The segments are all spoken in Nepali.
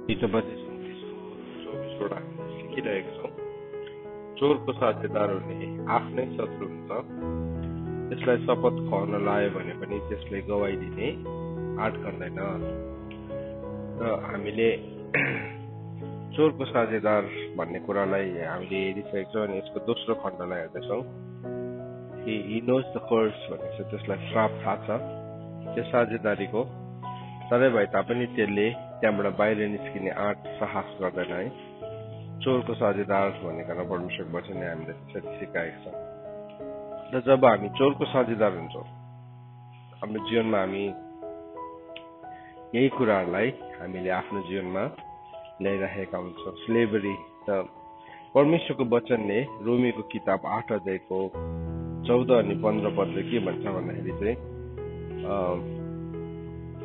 हिजोपछि 24वटा सिकिरहेका छौँ। चोरको साझेदारहरूले आफ्नै शत्रु हुन्छ, त्यसलाई शपथ खुवाउन लायो भने पनि त्यसले गवाई दिने आँट गर्दैन। र हामीले चोरको साझेदार भन्ने कुरालाई हामीले हेरिसकेका छौँ अनि यसको दोस्रो खण्डलाई हेर्दैछौँ। He knows the curse भनेको छ, त्यसलाई श्राप थाहा छ त्यो साझेदारीको, तरै भए तापनि त्यसले त्यहाँबाट बाहिर निस्किने आँट साहस गर्दैन है। चोरको साझेदार भनेको परमेश्वरको वचनले हामीले त्यसरी सिकाएको छ। र जब हामी चोरको साझेदार हुन्छौँ हाम्रो जीवनमा, हामी यही कुराहरूलाई हामीले आफ्नो जीवनमा ल्याइराखेका हुन्छौँ। स्लेभरी त परमेश्वरको वचनले रोमीको किताब 8 अध्यायको 14 अनि 15 पदले के भन्छ भन्दाखेरि चाहिँ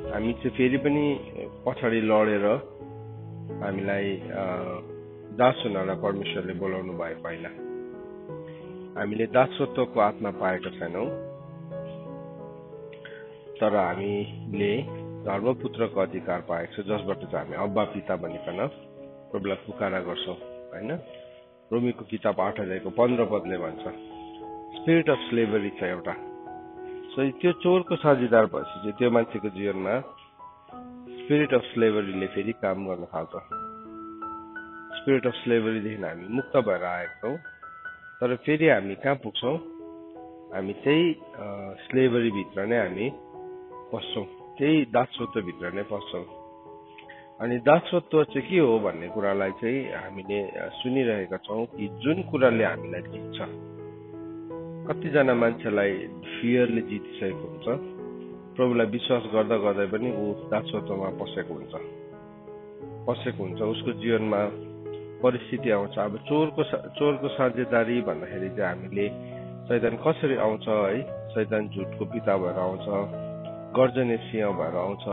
हामी चाहिँ फेरि पनि पछाडि लडेर हामीलाई दास हुनलाई परमेश्वरले बोलाउनु भएको होइन। हामीले दासत्वको आत्मा पाएका छैनौँ, तर हामीले धर्मपुत्रको अधिकार पाएको छ, जसबाट चाहिँ हामी अब्बा पिता भनिकन प्रभुलाई पुकारा गर्छौँ होइन। रोमीको किताब 8 अध्यायको 15 पदले भन्छ स्पिरिट अफ स्लेभरी छ एउटा। सो त्यो चोरको साझेदार भएपछि चाहिँ त्यो मान्छेको जीवनमा स्पिरिट अफ स्लेभरीले फेरि काम गर्न थाल्छ। स्पिरिट अफ स्लेभरीदेखि हामी मुक्त भएर आएका छौँ, तर फेरि हामी कहाँ पुग्छौँ? हामी त्यही स्लेभरीभित्र नै हामी पस्छौँ, त्यही दासत्वभित्र नै पस्छौँ। अनि दासत्व चाहिँ के हो भन्ने कुरालाई चाहिँ हामीले सुनिरहेका छौँ कि जुन कुराले हामीलाई जित्छ। कतिजना मान्छेलाई फियरले जितिसकेको हुन्छ, प्रभुलाई विश्वास गर्दा गर्दै पनि ऊ दासत्वमा पसेको हुन्छ, उसको जीवनमा परिस्थिति आउँछ। अब चोरको साझेदारी भन्दाखेरि चाहिँ हामीले शैतान कसरी आउँछ है? शैतान झुटको पिता भएर आउँछ, गर्जने सिंह भएर आउँछ,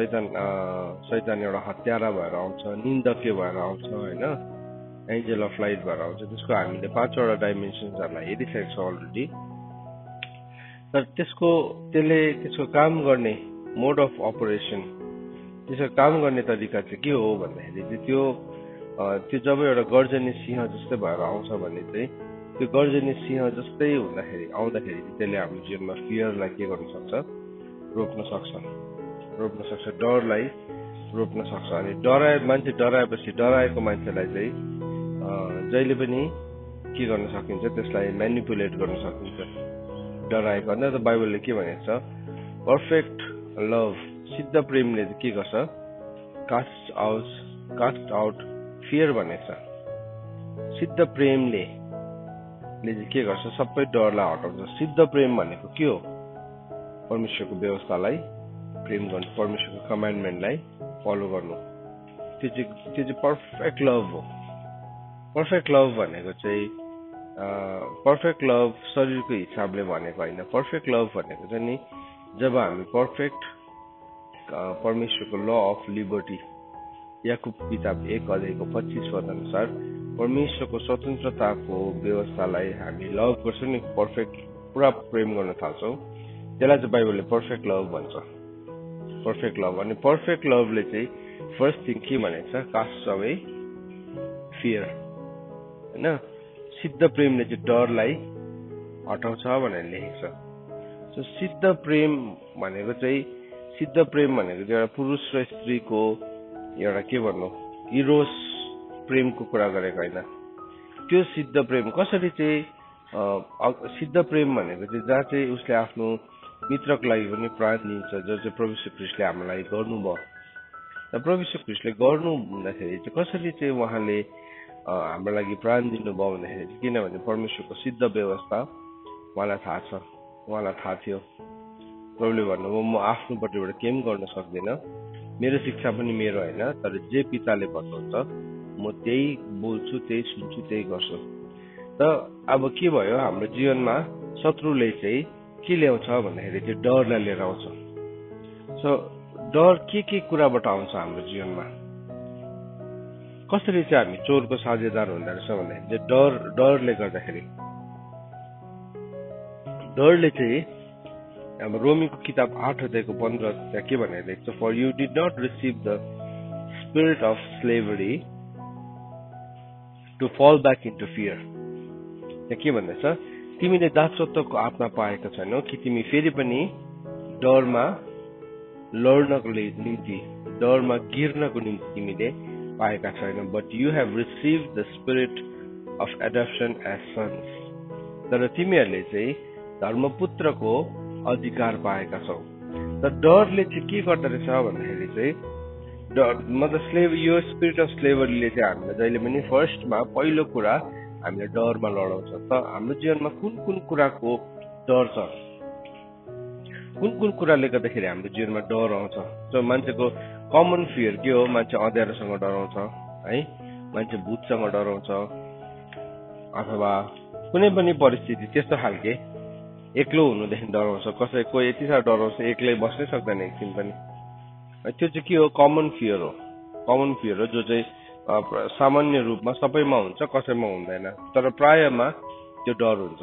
शैतान एउटा हत्यारा भएर आउँछ, निन्दज्ञ भएर आउँछ होइन, एन्जल अफ लाइट भएर आउँछ। त्यसको हामीले 5वटा डाइमेन्सन्सहरूलाई हेरिसकेको छ अलरेडी। तर त्यसको काम गर्ने मोड अफ अपरेसन, त्यसको काम गर्ने तरिका चाहिँ के हो भन्दाखेरि चाहिँ त्यो जब एउटा गर्जने सिंह जस्तै भएर आउँछ भने चाहिँ त्यो गर्जने सिंह जस्तै आउँदाखेरि त्यसले हाम्रो जीवनमा फियरलाई के गर्न सक्छ? रोप्न सक्छ, डरलाई रोप्न सक्छ। अनि मान्छे डराएको मान्छेलाई चाहिँ जहिले पनि के गर्न सकिन्छ? त्यसलाई म्यानिपुलेट गर्न सकिन्छ डराएको। अन्त त बाइबलले के भनेको छ? पर्फेक्ट लभ, सिद्ध प्रेमले चाहिँ के गर्छ? कास्ट आउट फियर भनेको छ। सिद्ध प्रेमले चाहिँ के गर्छ? सबै डरलाई हटाउँछ। सिद्ध प्रेम भनेको के हो? परमेश्वरको व्यवस्थालाई प्रेम गर्नु, परमेश्वरको कमान्डमेन्टलाई फलो गर्नु, त्यो चाहिँ पर्फेक्ट लभ हो। पर्फेक्ट लभ भनेको चाहिँ पर्फेक्ट लभ शरीरको हिसाबले भनेको होइन। पर्फेक्ट लभ भनेको चाहिँ नि जब हामी पर्फेक्ट परमेश्वरको ल अफ लिबर्टी, याकुब किताब 1 अध्यायको 25 पद अनुसार परमेश्वरको स्वतन्त्रताको व्यवस्थालाई हामी लभ गर्छौँ नि, पर्फेक्ट पुरा प्रेम गर्न थाल्छौँ, त्यसलाई चाहिँ बाइबलले पर्फेक्ट लभ भन्छ। पर्फेक्ट लभ अनि पर्फेक्ट लभले चाहिँ फर्स्ट थिङ के भनेको छ? कास्ट अवे फियर होइन। सिद्ध प्रेमले चाहिँ डरलाई हटाउँछ भनेर लेखेको छ। सो सिद्ध प्रेम भनेको चाहिँ एउटा पुरुष र स्त्रीको एउटा के भन्नु इरोस प्रेमको कुरा गरेको होइन। त्यो सिद्ध प्रेम कसरी चाहिँ सिद्ध प्रेम भनेको चाहिँ जहाँ चाहिँ उसले आफ्नो मित्रको लागि पनि प्राण दिन्छ, जो चाहिँ प्रभु यीशु ख्रीष्टले हामीलाई गर्नुभयो। र प्रभु यीशु ख्रीष्टले गर्नु भन्दाखेरि चाहिँ कसरी चाहिँ उहाँले हाम्रो लागि प्राण दिनुभयो भन्दाखेरि, किनभने परमेश्वरको सिद्ध व्यवस्था उहाँलाई थाहा छ, उहाँलाई थाहा थियो। प्रभुले भन्नुभयो म आफ्नोपट्टिबाट केही पनि गर्न सक्दिनँ, मेरो शिक्षा पनि मेरो होइन, तर जे पिताले भन्नुहुन्छ म त्यही बोल्छु, त्यही सुन्छु, त्यही गर्छु। त अब के भयो? हाम्रो जीवनमा शत्रुले चाहिँ के ल्याउँछ भन्दाखेरि चाहिँ डरलाई लिएर आउँछ। सो डर के कुराबाट आउँछ हाम्रो जीवनमा? कसरी चाहिँ हामी चोरको साझेदार हुँदो रहेछ भन्दाखेरि चाहिँ डरले गर्दाखेरि। डरले चाहिँ अब रोमीको किताब 8 अध्यायको 15 त्यहाँ के भनेर लेख्छ? For you did not receive the spirit of slavery to fall back into fear. के भन्दैछ, तिमीले दासत्वको आत्मा पाएका छैनौ कि तिमी फेरि पनि डरमा लड्नको निम्ति, डरमा गिर्नको निम्ति तिमीले पाएका छैनौ, but you have received the spirit of adoption as sons. तर तिमीहरूले चाहिँ धर्मपुत्रको अधिकार पाएका छौ। त डरले चाहिँ के गर्दो रहेछ भन्दाखेरि चाहिँ मतलब यो स्पिरिट अफ स्लेभरीले चाहिँ हामीलाई जहिले पनि फर्स्टमा पहिलो कुरा हामीले डरमा लडाउँछ। त हाम्रो जीवनमा कुन कुन कुराको डर छ, कुन कुन कुराले गर्दाखेरि हाम्रो जीवनमा डर आउँछ? जो मान्छेको कमन फियर के हो? मान्छे अँध्यारोसँग डराउँछ है, मान्छे भूतसँग डराउँछ, अथवा कुनै पनि परिस्थिति त्यस्तो खालके एक्लो हुनुदेखि डराउँछ। कसै कोही यति साह्रो डराउँछ एक्लै बस्नै सक्दैन एकछिन पनि। त्यो चाहिँ के हो? कमन फियर हो। कमन फियर हो जो चाहिँ सामान्य रूपमा सबैमा हुन्छ, कसैमा हुँदैन, तर प्रायमा त्यो डर हुन्छ।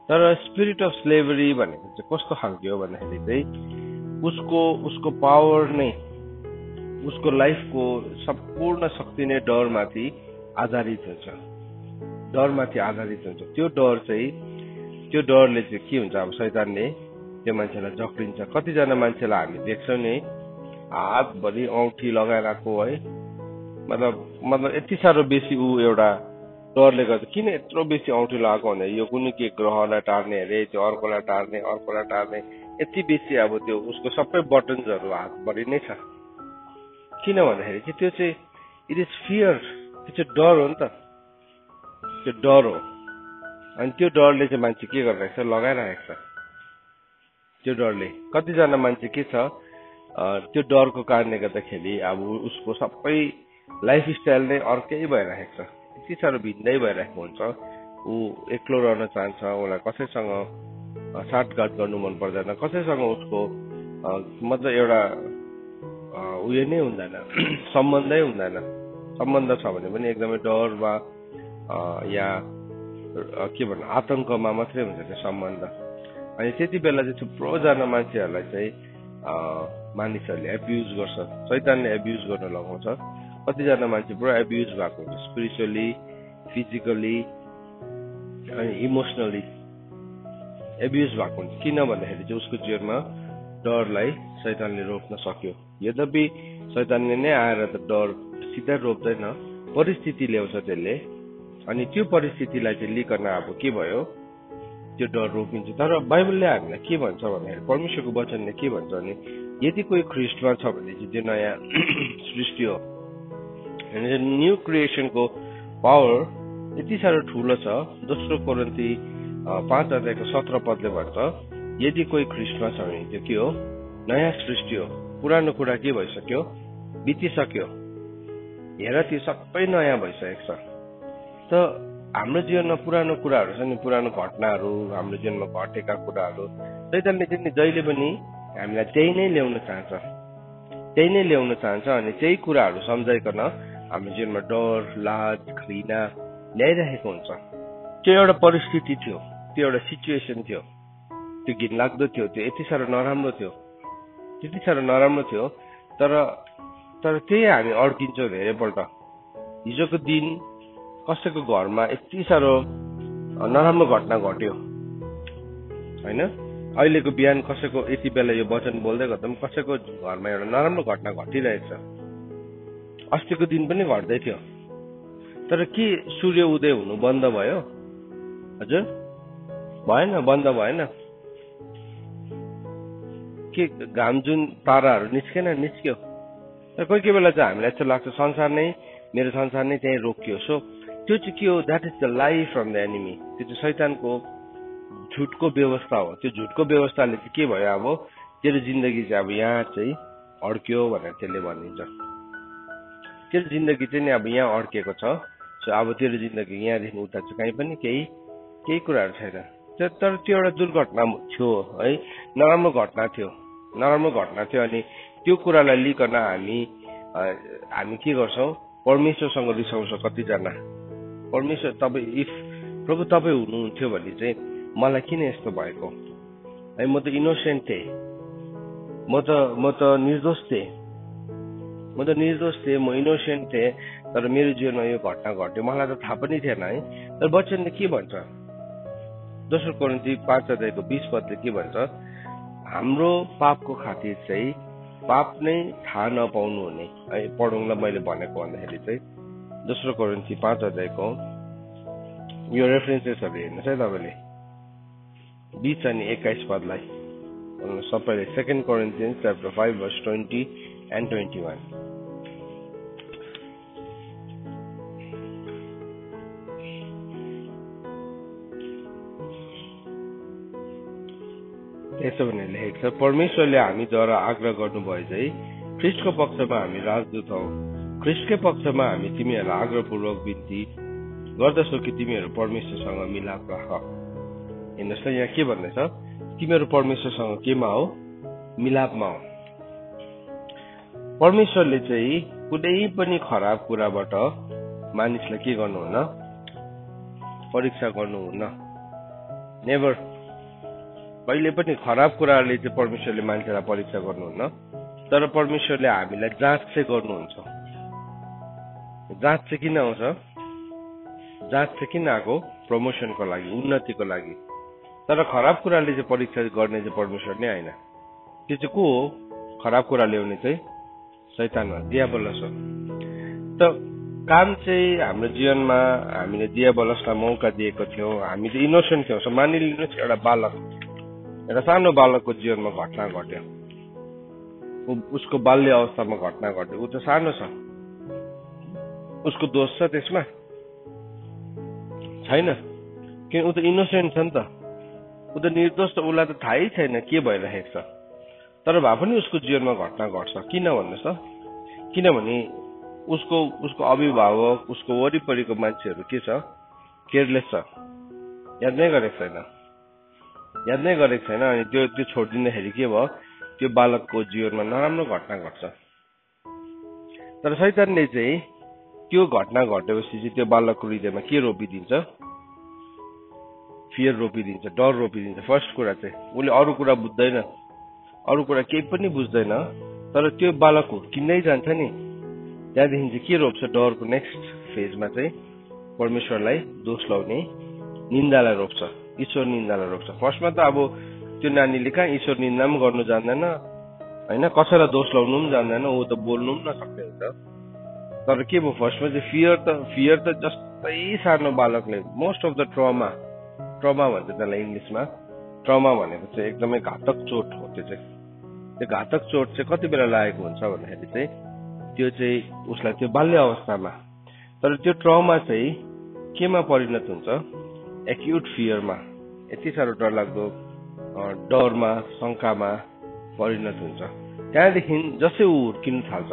तर स्पिरिट अफ स्लेभरी भनेको चाहिँ कस्तो खालके हो भन्दाखेरि चाहिँ उसको पावर नै, उसको लाइफको सम्पूर्ण शक्ति नै डरमाथि आधारित हुन्छ, डरमाथि आधारित हुन्छ। त्यो डरले चाहिँ के हुन्छ? अब शैतानले त्यो मान्छेलाई जक्रिन्छ। कतिजना मान्छेलाई हामी देख्छौँ नि, हातभरि औँठी लगाइरहेको है, मतलब यति साह्रो बेसी ऊ एउटा डरले गर्दा किन यत्रो बेसी औँठी लगाएको भने यो कुनै के ग्रहलाई टार्ने अरे, त्यो अर्कोलाई टार्ने यति बेसी अब त्यो उसको सबै बटन्सहरू हातभरि नै छ। किन भन्दाखेरि चाहिँ त्यो चाहिँ इट इज फियर, त्यो चाहिँ डर हो नि त, त्यो डर हो। अनि त्यो डरले चाहिँ मान्छे के गरिरहेको छ? लगाइरहेको छ। त्यो डरले कतिजना मान्छे के छ, त्यो डरको कारणले गर्दाखेरि अब उसको सबै लाइफ स्टाइल नै अर्कै भइरहेको छ, यति साह्रो भिन्दै भइरहेको हुन्छ। ऊ एक्लो रहन चाहन्छ, उसलाई कसैसँग साटगाट गर्नु मन पर्दैन, कसैसँग उसको मतलब एउटा उयो नै हुँदैन, सम्बन्धै हुँदैन। सम्बन्ध छ भने पनि एकदमै डर वा या के भन्नु आतंकमा मात्रै हुन्छ त्यो सम्बन्ध। अनि त्यति बेला चाहिँ थुप्रोजना मान्छेहरूलाई चाहिँ मानिसहरूले एब्युज गर्छ, शैतानले एब्युज गर्न लगाउँछ। कतिजना मान्छे पुरा एब्युज भएको हुन्छ, स्पिरिचुअली, फिजिकली अनि इमोसनली एब्युज भएको हुन्छ। किन भन्दाखेरि चाहिँ उसको जीवनमा डरलाई शैतानले रोक्न सक्यो। यद्यपि शैतानले नै आएर त डर सिधा रोक्दैन, परिस्थिति ल्याउँछ त्यसले, अनि त्यो परिस्थितिलाई चाहिँ लिकन अब के भयो, त्यो डर रोकिन्छ। तर बाइबलले हामीलाई के भन्छ भन्दाखेरि, परमेश्वरको वचनले के भन्छ भने, यदि कोही ख्रिस्टमा छ भने चाहिँ त्यो नयाँ सृष्टि हो। न्यू क्रिएसनको पावर यति साह्रो ठुलो छ। दोस्रो कोरिन्थी 5:17 भन्छ, यदि कोही ख्रिस्टमा छ भने त्यो के हो? नयाँ सृष्टि हो। पुरानो कुरा के भइसक्यो? बितिसक्यो। हेर त्यो सबै नयाँ भइसकेको छ। त हाम्रो जीवनमा पुरानो कुराहरू छ नि, पुरानो घटनाहरू, हाम्रो जीवनमा घटेका कुराहरू शैतानले चाहिँ जहिले पनि हामीलाई त्यही नै ल्याउन चाहन्छ, अनि त्यही कुराहरू सम्झाइकन हाम्रो जीवनमा डर, लाज, घृणा ल्याइरहेको हुन्छ। त्यो एउटा परिस्थिति थियो, त्यो एउटा सिचुएसन थियो, त्यो घिनलाग्दो थियो, त्यो यति साह्रो नराम्रो थियो, तर त्यही हामी अड्किन्छौँ धेरैपल्ट। हिजोको दिन कसैको घरमा यति साह्रो नराम्रो घटना घट्यो होइन, अहिलेको बिहान कसैको यति बेला यो वचन बोल्दै गर्दा पनि कसैको घरमा एउटा नराम्रो घटना घटिरहेछ। अस्तिको दिन पनि घट्दै थियो, तर के सूर्य उदय हुनु बन्द भयो? हजुर भएन, बन्द भएन। के घाम जुन ताराहरू निस्क्यो। तर कोही बेला चाहिँ हामीलाई यस्तो लाग्छ मेरो संसार नै त्यही रोकियो। सो त्यो चाहिँ के हो? द्याट इज द लाइ फ्रम द एनिमी। त्यो चाहिँ शैतानको झुटको व्यवस्था हो। त्यो झुटको व्यवस्थाले चाहिँ के भयो? अब तेरो जिन्दगी चाहिँ अब यहाँ चाहिँ अड्क्यो भनेर त्यसले भनिन्छ। तेरो जिन्दगी चाहिँ नि अब यहाँ अड्केको छ। सो अब तेरो जिन्दगी यहाँदेखि उता चाहिँ कहीँ पनि केही कुराहरू छैन। तर त्यो एउटा दुर्घटना थियो है, नराम्रो घटना थियो। अनि त्यो कुरालाई लिकन हामी के गर्छौँ? परमेश्वरसँग रिसाउँछ कतिजना। परमेश्वर प्रभु तपाईँ हुनुहुन्थ्यो भने चाहिँ मलाई किन यस्तो भएको है? म त इनोसेन्ट थिएँ, म त निर्दोष थिएँ, म त निर्दोष थिएँ, म इनोसेन्ट थिएँ, तर मेरो जीवनमा यो घटना घट्यो, मलाई त थाहा पनि थिएन है। तर वचनले के भन्छ? दोस्रो कोरिन्थी 5:20 के भन्छ? हाम्रो पापको खातिर चाहिँ पाप नै थाहा नपाउनु हुने है। पढौँला मैले भनेको भन्दाखेरि चाहिँ दोस्रो कोरिन्थी 5 यो रेफरेन्सेसहरू हेर्नुहोस् है तपाईँले, 20 अनि 21 सबैले। 2 Corinthians chapter 5 verse 20 and 21। यसो भनेर लेखेको छ, परमेश्वरले हामीद्वारा आग्रह गर्नुभयो चाहिँ ख्रिस्टको पक्षमा हामी राजदूत हौ। ख्रिस्टकै पक्षमा हामी तिमीहरूलाई आग्रहपूर्वक बिन्ती गर्दछौ कि तिमीहरू परमेश्वरसँग मिलाप राख। हेर्नुहोस् त यहाँ के भन्दैछ? तिमीहरू परमेश्वरसँग केमा हो? मिलापमा हो। परमेश्वरले चाहिँ कुनै पनि खराब कुराबाट मानिसलाई के गर्नुहुन्न? परीक्षा गर्नुहुन्न। नेभर। कहिले पनि खराब कुराहरूले चाहिँ परमेश्वरले मान्छेलाई परीक्षा गर्नुहुन्न, तर परमेश्वरले हामीलाई जाँच चाहिँ गर्नुहुन्छ। जाँच चाहिँ किन आउँछ? जाँच चाहिँ किन आएको? प्रमोसनको लागि, उन्नतिको लागि। तर खराब कुराले चाहिँ परीक्षा गर्ने चाहिँ परमेश्वर नै होइन। त्यो चाहिँ को हो? खराब कुरा ल्याउने चाहिँ शैतान हो, दियाबलस हो। त काम चाहिँ हाम्रो जीवनमा हामीले दियाबलसलाई मौका दिएको थियौँ। हामी चाहिँ इनोसेन्ट थियौँ। मानिलिनुहोस् एउटा सानो बालकको जीवनमा घटना घट्यो, उसको बाल्य अवस्थामा घटना घट्यो, ऊ त सानो छ, उसको दोष छ त्यसमा? छैन, किन? ऊ त इनोसेन्ट छ नि त, ऊ त निर्दोष छ, उसलाई त थाहै छैन के भइरहेको छ। तर भए पनि उसको जीवनमा घटना घट्छ। किन भन्नुहोस् त? किनभने उसको अभिभावक, उसको वरिपरिको मान्छेहरू के छ? केयरलेस छ, याद नै गरेको छैन। अनि त्यो छोडिदिँदाखेरि के भयो? त्यो बालकको जीवनमा नराम्रो घटना घट्छ। तर शैतानले चाहिँ त्यो घटना घटेपछि चाहिँ त्यो बालकको हृदयमा के रोपिदिन्छ? फियर रोपिदिन्छ, डर रोपिदिन्छ। फर्स्ट कुरा चाहिँ उसले अरू कुरा बुझ्दैन, अरू कुरा केही पनि बुझ्दैन, तर त्यो बालक हुर्किँदै जान्छ नि, त्यहाँदेखि चाहिँ के रोप्छ? डरको नेक्स्ट फेजमा चाहिँ परमेश्वरलाई दोष लाउने निन्दालाई रोप्छ, ईश्वर निन्दालाई रोप्छ। फर्स्टमा त अब त्यो नानीले कहाँ ईश्वर निन्दा पनि गर्नु जान्दैन होइन, कसैलाई दोष लाउनु पनि जान्दैन, ऊ त बोल्नु पनि नसक्ने हुन्छ। तर के भयो? फर्स्टमा चाहिँ फियर त जस्तै सानो बालकले मोस्ट अफ द ट्रमा भन्छ त्यसलाई इङ्ग्लिसमा। ट्रमा भनेको चाहिँ एकदमै घातक चोट हो। त्यो घातक चोट चाहिँ कति बेला लागेको हुन्छ भन्दाखेरि चाहिँ त्यो चाहिँ उसलाई त्यो बाल्य अवस्थामा। तर त्यो ट्रमा चाहिँ केमा परिणत हुन्छ? एक्युट फियरमा, यति साह्रो डरलाग्दो डरमा, शङ्कामा परिणत हुन्छ। त्यहाँदेखि जसै ऊ हुर्किनु थाल्छ,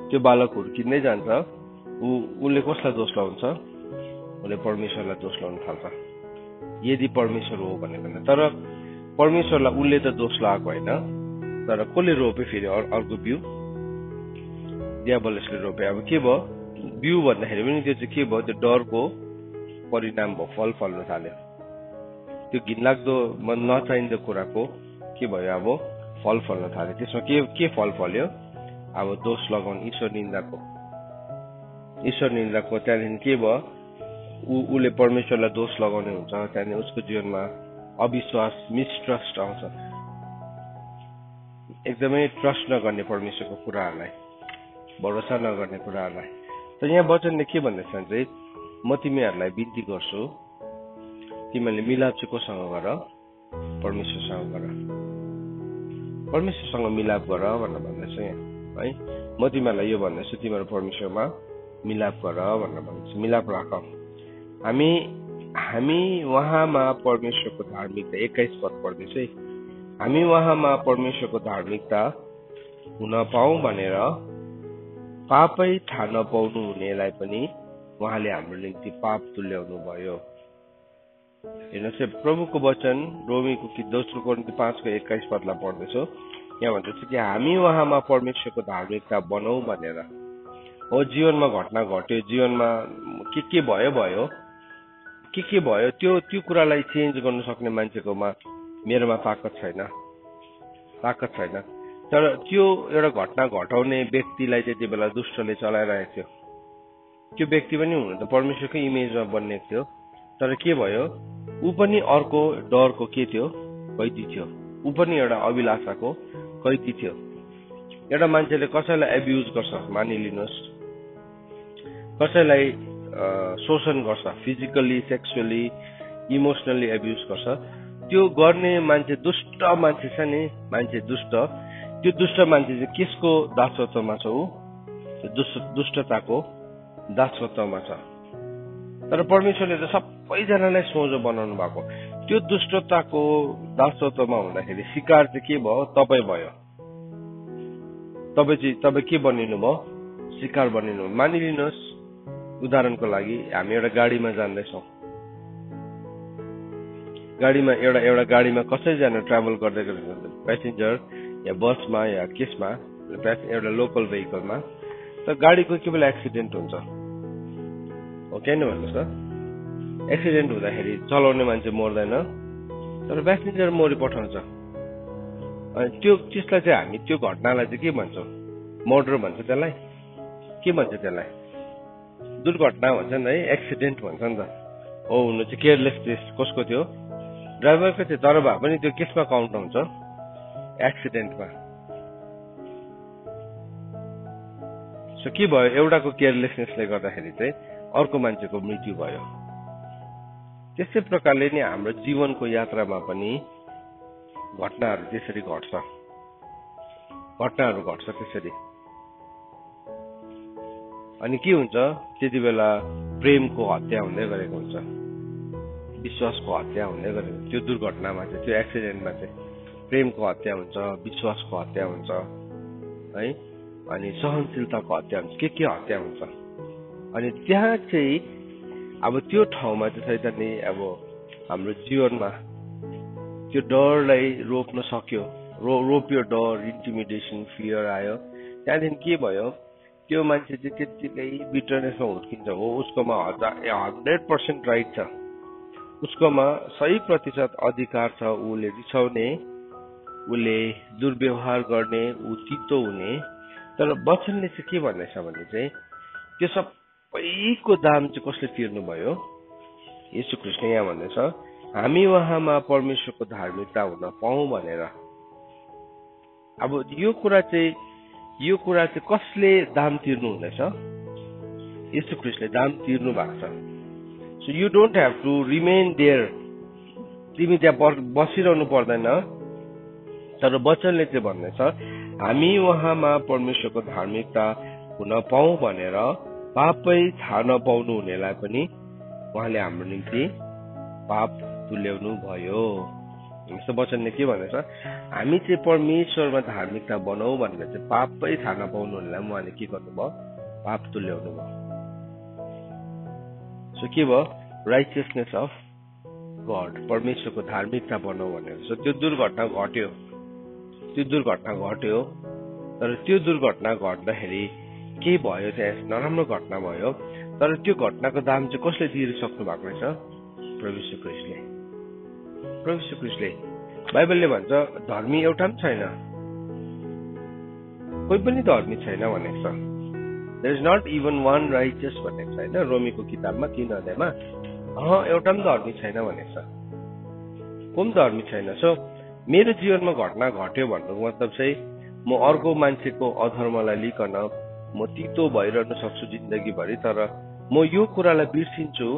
त्यो बालक हुर्किँदै जान्छ, उसले कसलाई दोष लाउँछ? उसले परमेश्वरलाई दोष लाउन थाल्छ, यदि परमेश्वर हो भनेर। तर परमेश्वरलाई उसले त दोष लगाएको होइन, तर कसले रोप्यो? फेरि अर्को बिउ दियाबलसले रोप्यो। अब के भयो? बिउ भन्दाखेरि पनि त्यो चाहिँ के भयो? त्यो डरको परिणाम भयो, फल फल्न थाल्यो। त्यो घिनलाग्दो नचाहिँदो कुराको के भयो? अब फल फल्न थाल्यो। त्यसमा के फल फल्यो? अब दोष लगाउने, ईश्वर निन्दाको। त्यहाँदेखि के भयो? उसले परमेश्वरलाई दोष लगाउने हुन्छ। त्यहाँदेखि उसको जीवनमा अविश्वास, मिसट्रस्ट आउँछ, एकदमै ट्रस्ट नगर्ने परमेश्वरको कुराहरूलाई, भरोसा नगर्ने कुराहरूलाई। त यहाँ वचनले के भन्दैछ चाहिँ, म तिमीहरूलाई बिन्ती गर्छु, तिमीहरूले मिलाप चाहिँ कोसँग गर? परमेश्वरसँग गर। परमेश्वरसँग मिलाप गर भनेर भन्दैछ यहाँ है। म तिमीहरूलाई यो भन्दैछु, तिमीहरू परमेश्वरमा मिलाप गर भनेर भन्दैछु, मिलाप राख। हामी उहाँमा परमेश्वरको धार्मिकता, 21 पद पढ्दैछ है। हामी उहाँमा परमेश्वरको धार्मिकता हुन पाऊँ भनेर पापै थाहा नपाउनु हुनेलाई पनि उहाँले हाम्रो निम्ति पाप तुल्याउनु भयो। हेर्नुहोस्, प्रभुको वचन रोमीको कि दोस्रो कोरिन्थी 5:21 पढ्दैछौँ। यहाँ भन्दछ कि हामी उहाँमा परमेश्वरको धार्मिकता बनाऊ भनेर। हो, जीवनमा घटना घट्यो, जीवनमा के भयो, त्यो कुरालाई चेन्ज गर्न सक्ने मान्छेकोमा, मेरोमा ताकत छैन। तर त्यो एउटा घटना घटाउने व्यक्तिलाई त्यति बेला दुष्टले चलाइरहेको थियो। त्यो व्यक्ति पनि हुनु त परमेश्वरकै इमेजमा बनिएको थियो, तर के भयो, ऊ पनि अर्को डरको के थियो, कैदी थियो। ऊ पनि एउटा अभिलाषाको कैदी थियो। एउटा मान्छेले कसैलाई एब्युज गर्छ, मानिलिनुहोस्, कसैलाई शोषण गर्छ, फिजिकली, सेक्सुअली, इमोसनली एब्युज गर्छ, त्यो गर्ने मान्छे दुष्ट मान्छे छ नि, मान्छे दुष्ट, त्यो दुष्ट मान्छे चाहिँ किसको दासत्वमा छ? ऊ दुष्टताको दासत्वमा छ। तर परमेश्वरले त सबैजनालाई सोझो बनाउनु भएको। त्यो दुष्टताको दासत्वमा हुँदाखेरि शिकार चाहिँ के भयो? तपाईँ भयो। तपाईँ के बनिनु भयो? शिकार बनिनु। मानिलिनुहोस्, उदाहरणको लागि हामी एउटा गाडीमा जाँदैछौँ, एउटा गाडीमा कसैजना ट्राभल गर्दै गर्नुहुन्छ, प्यासेन्जर या बसमा या केसमा, एउटा लोकल भेहिकलमा, त गाडीको के बेला एक्सिडेन्ट हुन्छ, हो कि होइन भन्नुहोस् त? एक्सिडेन्ट हुँदाखेरि चलाउने मान्छे मर्दैन, तर प्यासेन्जर मरिपठाउँछ। अनि त्यसलाई चाहिँ हामी त्यो घटनालाई चाहिँ के भन्छौँ? मर्डर भन्छ त्यसलाई, के भन्छ त्यसलाई? दुर्घटना भन्छ नि है, एक्सिडेन्ट भन्छ नि त। हो, हुनु चाहिँ केयरलेसनेस कसको थियो? ड्राइभरको थियो, तर भए पनि त्यो केसमा काउन्ट हुन्छ? एक्सिडेन्टमा। सो के भयो? एउटाको केयरलेसनेसले गर्दाखेरि चाहिँ अर्को मान्छेको मृत्यु भयो। त्यस्तै प्रकारले नै हाम्रो जीवनको यात्रामा पनि घटनाहरू त्यसरी घट्छ, घटनाहरू घट्छ त्यसरी। अनि के हुन्छ? त्यति बेला प्रेमको हत्या हुँदै गरेको हुन्छ, विश्वासको हत्या हुँदै गरेको। त्यो दुर्घटनामा चाहिँ, त्यो एक्सिडेन्टमा चाहिँ प्रेमको हत्या हुन्छ, विश्वासको हत्या हुन्छ है, अनि सहनशीलताको हत्या हुन्छ, के हत्या हुन्छ। अनि त्यहाँ चाहिँ अब त्यो ठाउँमा चाहिँ शैतानले अब हाम्रो जीवनमा त्यो डरलाई रोप्न सक्यो, रोप्यो डर, इन्टिमिडेसन, फियर आयो। त्यहाँदेखि के भयो? त्यो मान्छे चाहिँ त्यत्तिकै बिटरनेसमा हुर्किन्छ। हो, उसकोमा 100% राइट छ, उसकोमा 100% अधिकार छ, उसले रिसाउने, उसले दुर्व्यवहार गर्ने, ऊ तितो हुने। तर वचनले चाहिँ के भन्दैछ भने चाहिँ त्यो सबैको दाम चाहिँ कसले तिर्नु भयो? येशू ख्रीष्टले यहाँ भन्दैछ, हामी उहाँमा परमेश्वरको धार्मिकता हुन पाऊँ भनेर। अब यो कुरा चाहिँ कसले दाम तिर्नु हुँदैछ? येशू ख्रीष्टले दाम तिर्नु भएको छ। So you don't have to remain there. तिमी त्यहाँ बसिरहनु पर्दैन। तर वचनले चाहिँ भन्दैछ, हामी उहाँमा परमेश्वरको धार्मिकता हुन पाऊँ भनेर पापै थाहा नपाउनु हुनेलाई पनि उहाँले हाम्रो निम्ति पाप तुल्याउनु भयो। यस्तो वचनले के भन्दैछ? हामी चाहिँ परमेश्वरमा धार्मिकता बनाऊ भनेर चाहिँ पापै थाहा नपाउनु हुनेलाई उहाँले के गर्नुभयो? पाप तुल्याउनु भयो। सो के भयो? राइचियसनेस अफ गड, परमेश्वरको धार्मिकता बनाऊ भनेर। सो त्यो दुर्घटना घट्यो, तर त्यो दुर्घटना घट्दाखेरि के भयो चाहिँ नराम्रो घटना भयो। तर त्यो घटनाको दाम चाहिँ कसले तिरिसक्नु भएको रहेछ? प्रभु यीशु ख्रीष्टले। बाइबलले भन्छ धर्मी एउटा पनि छैन, कोही पनि धर्मी छैन भनेको छ। There is not even one righteous भनेको छ होइन, रोमीको किताबमा 3 अध्यायमा। एउटा पनि धर्मी छैन भनेको छ, को पनि धर्मी छैन। सो मेरो जीवनमा घटना घट्यो भन्नुको मतलब चाहिँ म अर्को मान्छेको अधर्मलाई लिकन म तितो भइरहन सक्छु जिन्दगीभरि, तर म यो कुरालाई बिर्सिन्छु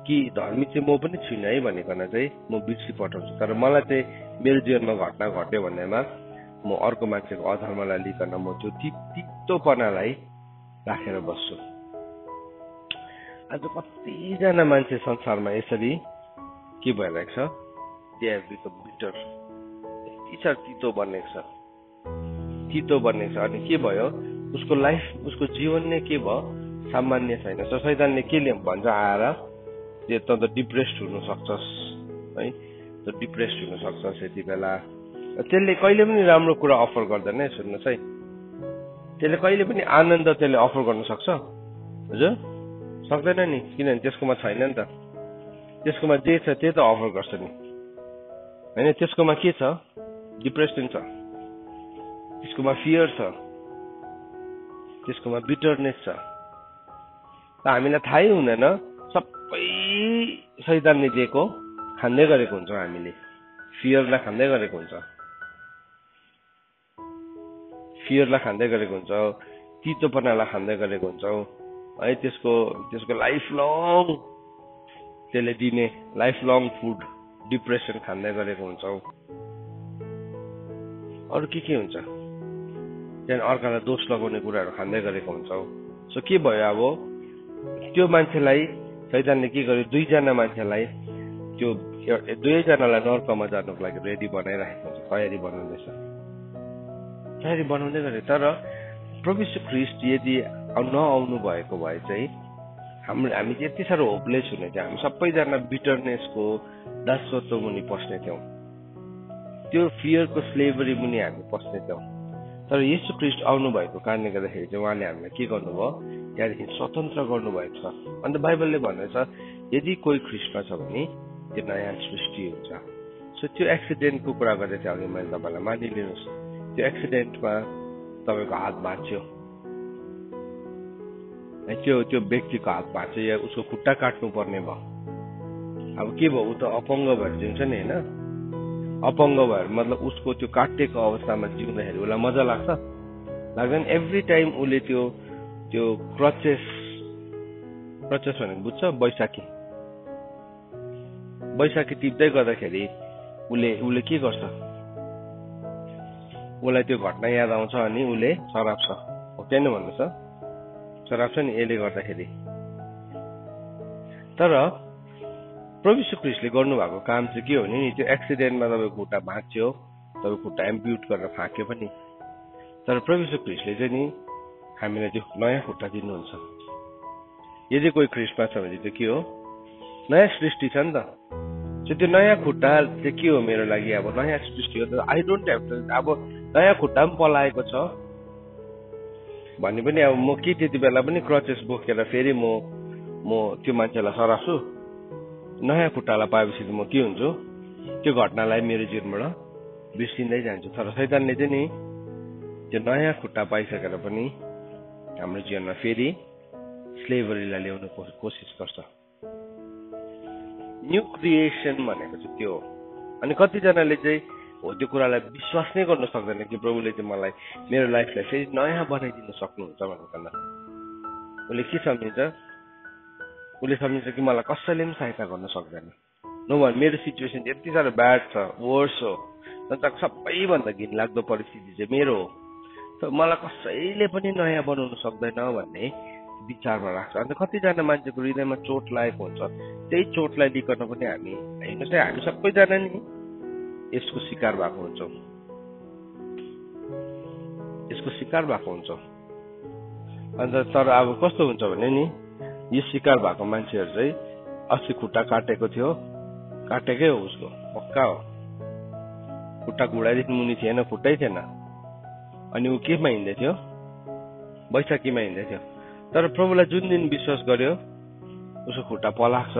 कि धर्मी चाहिँ म पनि छुइनँ है भनिकन चाहिँ म बिर्सी पठाउँछु। तर मलाई चाहिँ मेरो जीवनमा घटना घट्यो भन्नेमा म अर्को मान्छेको अधर्मलाई लिकन म त्यो तितोपनालाई राखेर बस्छु। आज कतिजना मान्छे संसारमा यसरी के भइरहेको छ? They have become bitter. यति साह्रो तितो बनेको छ। अनि के भयो? उसको लाइफ, उसको जीवन नै के भयो? सामान्य छैन। सो शैतानले के भन्छ आएर, त डिप्रेस्ड हुन सक्छस् है, त डिप्रेस्ड हुन सक्छस्। यति बेला त्यसले कहिले पनि राम्रो कुरा अफर गर्दैन है। सुन्नुहोस् है, त्यसले कहिले पनि आनन्द त्यसले अफर गर्न सक्छ? हजुर, सक्दैन नि, किनभने त्यसकोमा छैन नि त। त्यसकोमा जे छ त्यही त अफर गर्छ नि होइन। त्यसकोमा के छ? डिप्रेसन छ। त्यसकोमा फियर छ, त्यसकोमा बिटरनेस छ। हामीलाई थाहै हुँदैन, सबै शैतानले दिएको खाँदै गरेको हुन्छौँ, हामीले फियरलाई खाँदै गरेको हुन्छ, फियरलाई खाँदै गरेको हुन्छ, तितोपनालाई खाँदै गरेको हुन्छौँ है। त्यसको लाइफ लङ त्यसले दिने लाइफ लङ फुड डिप्रेसन खाँदै गरेको हुन्छौँ। अरू के हुन्छ, त्यहाँदेखि अर्कालाई दोष लगाउने कुराहरू खाँदै गरेको हुन्छौँ। सो के भयो, अब त्यो मान्छेलाई शैतानले के गर्यो, दुईजना मान्छेलाई, त्यो दुवैजनालाई नर्कमा जानुको लागि रेडी बनाइराखेको हुन्छ, तयारी बनाउँदै गरे। तर प्रभु यीशु ख्रीष्ट यदि नआउनु भएको भए चाहिँ हामी चाहिँ यति साह्रो होपलेस हुने थियो, हामी सबैजना बिटरनेसको दासत्व मुनि पस्ने थियौँ, त्यो फियरको स्लेभरी मुनि हामी पस्ने थियौँ। तर यीशु ख्रीष्ट आउनु भएको कारणले गर्दाखेरि चाहिँ उहाँले हामीलाई के गर्नुभयो, त्यहाँदेखि स्वतन्त्र गर्नुभएको छ। अन्त बाइबलले भनेछ यदि कोही ख्रीष्टमा छ भने त्यो नयाँ सृष्टि हुन्छ। सो त्यो एक्सिडेन्टको कुरा गर्दै थिएँ अघि मैले तपाईँलाई, मानिलिनुहोस् त्यो एक्सिडेन्टमा तपाईँको हात भाँच्यो, त्यो व्यक्तिको हात भाँच्यो या उसको खुट्टा काट्नु पर्ने भयो। अब के भयो, ऊ त अपङ्ग भएर जिउँछ नि होइन, अपङ्ग भएर मतलब उसको त्यो काटिएको अवस्थामा जिउँदाखेरि उसलाई मजा लाग्छ, लाग्दैन? एभ्री टाइम उसले त्यो क्रचेस भनेको बुझ्छ, बैशाखी टिप्दै गर्दाखेरि उसले के गर्छ, उसलाई त्यो घटना याद आउँछ अनि उसले सराप्छ, हो त्यही नै भन्नु छ, सराप्छ नि यसले गर्दाखेरि। तर प्रभु यीशु ख्रीष्टले गर्नुभएको काम चाहिँ के हो नि, त्यो एक्सिडेन्टमा तपाईँको खुट्टा भाँच्यो, तपाईँको खुट्टा एम्प्युट गरेर फाँक्यो पनि, तर प्रभु यीशु ख्रीष्टले चाहिँ नि हामीलाई त्यो नयाँ खुट्टा दिनुहुन्छ। यदि कोही ख्रीष्टमा छ भने त्यो के हो, नयाँ सृष्टि छ नि त। त्यो नयाँ खुट्टा चाहिँ के हो मेरो लागि, अब नयाँ सृष्टि हो। आई डोन्ट हेभ टु, अब नयाँ खुट्टा पनि पलाएको छ भने पनि अब म के त्यति बेला पनि क्रचेस बोकेर फेरि म त्यो मान्छेलाई सराप्छु, नयाँ खुट्टालाई पाएपछि म के हुन्छु, त्यो घटनालाई मेरो जीवनबाट बिर्सिँदै जान्छु। तर शैतानले चाहिँ नि त्यो नयाँ खुट्टा पाइसकेर पनि हाम्रो जीवनमा फेरि स्लेभरीलाई ल्याउनु कोसिस गर्छ। न्यू क्रिएसन भनेको चाहिँ त्यो हो। अनि कतिजनाले चाहिँ हो त्यो कुरालाई विश्वास नै गर्न सक्दैन कि प्रभुले चाहिँ मलाई मेरो लाइफलाई फेरि नयाँ बनाइदिन सक्नुहुन्छ भन्नु। उसले के सम्झिन्छ, उसले सम्झिन्छ कि मलाई कसैले पनि सहायता गर्न सक्दैन। नभए मेरो सिचुएसन यति साह्रो ब्याड छ, वर्स हो, संसारको सबैभन्दा घिनलाग्दो परिस्थिति चाहिँ मेरो हो, त मलाई कसैले पनि नयाँ बनाउनु सक्दैन भन्ने विचारमा राख्छ। अन्त कतिजना मान्छेको हृदयमा चोट लागेको हुन्छ, त्यही चोटलाई लिकन पनि हामी हेर्नुहोस् है, हामी सबैजना नि यसको शिकार भएको हुन्छौँ, यसको शिकार भएको हुन्छौँ। अन्त तर अब कस्तो हुन्छ भने नि, यो शिकार भएको मान्छेहरू चाहिँ अस्ति खुट्टा काटेको थियो, काटेकै हो उसको, पक्का हो, खुट्टा घुँडादेखि मुनि थिएन, खुट्टै थिएन, अनि ऊ केमा हिँड्दै थियो, बैशाखीमा हिँड्दै थियो। तर प्रभुलाई जुन दिन विश्वास गर्यो उसको खुट्टा पलाएको छ।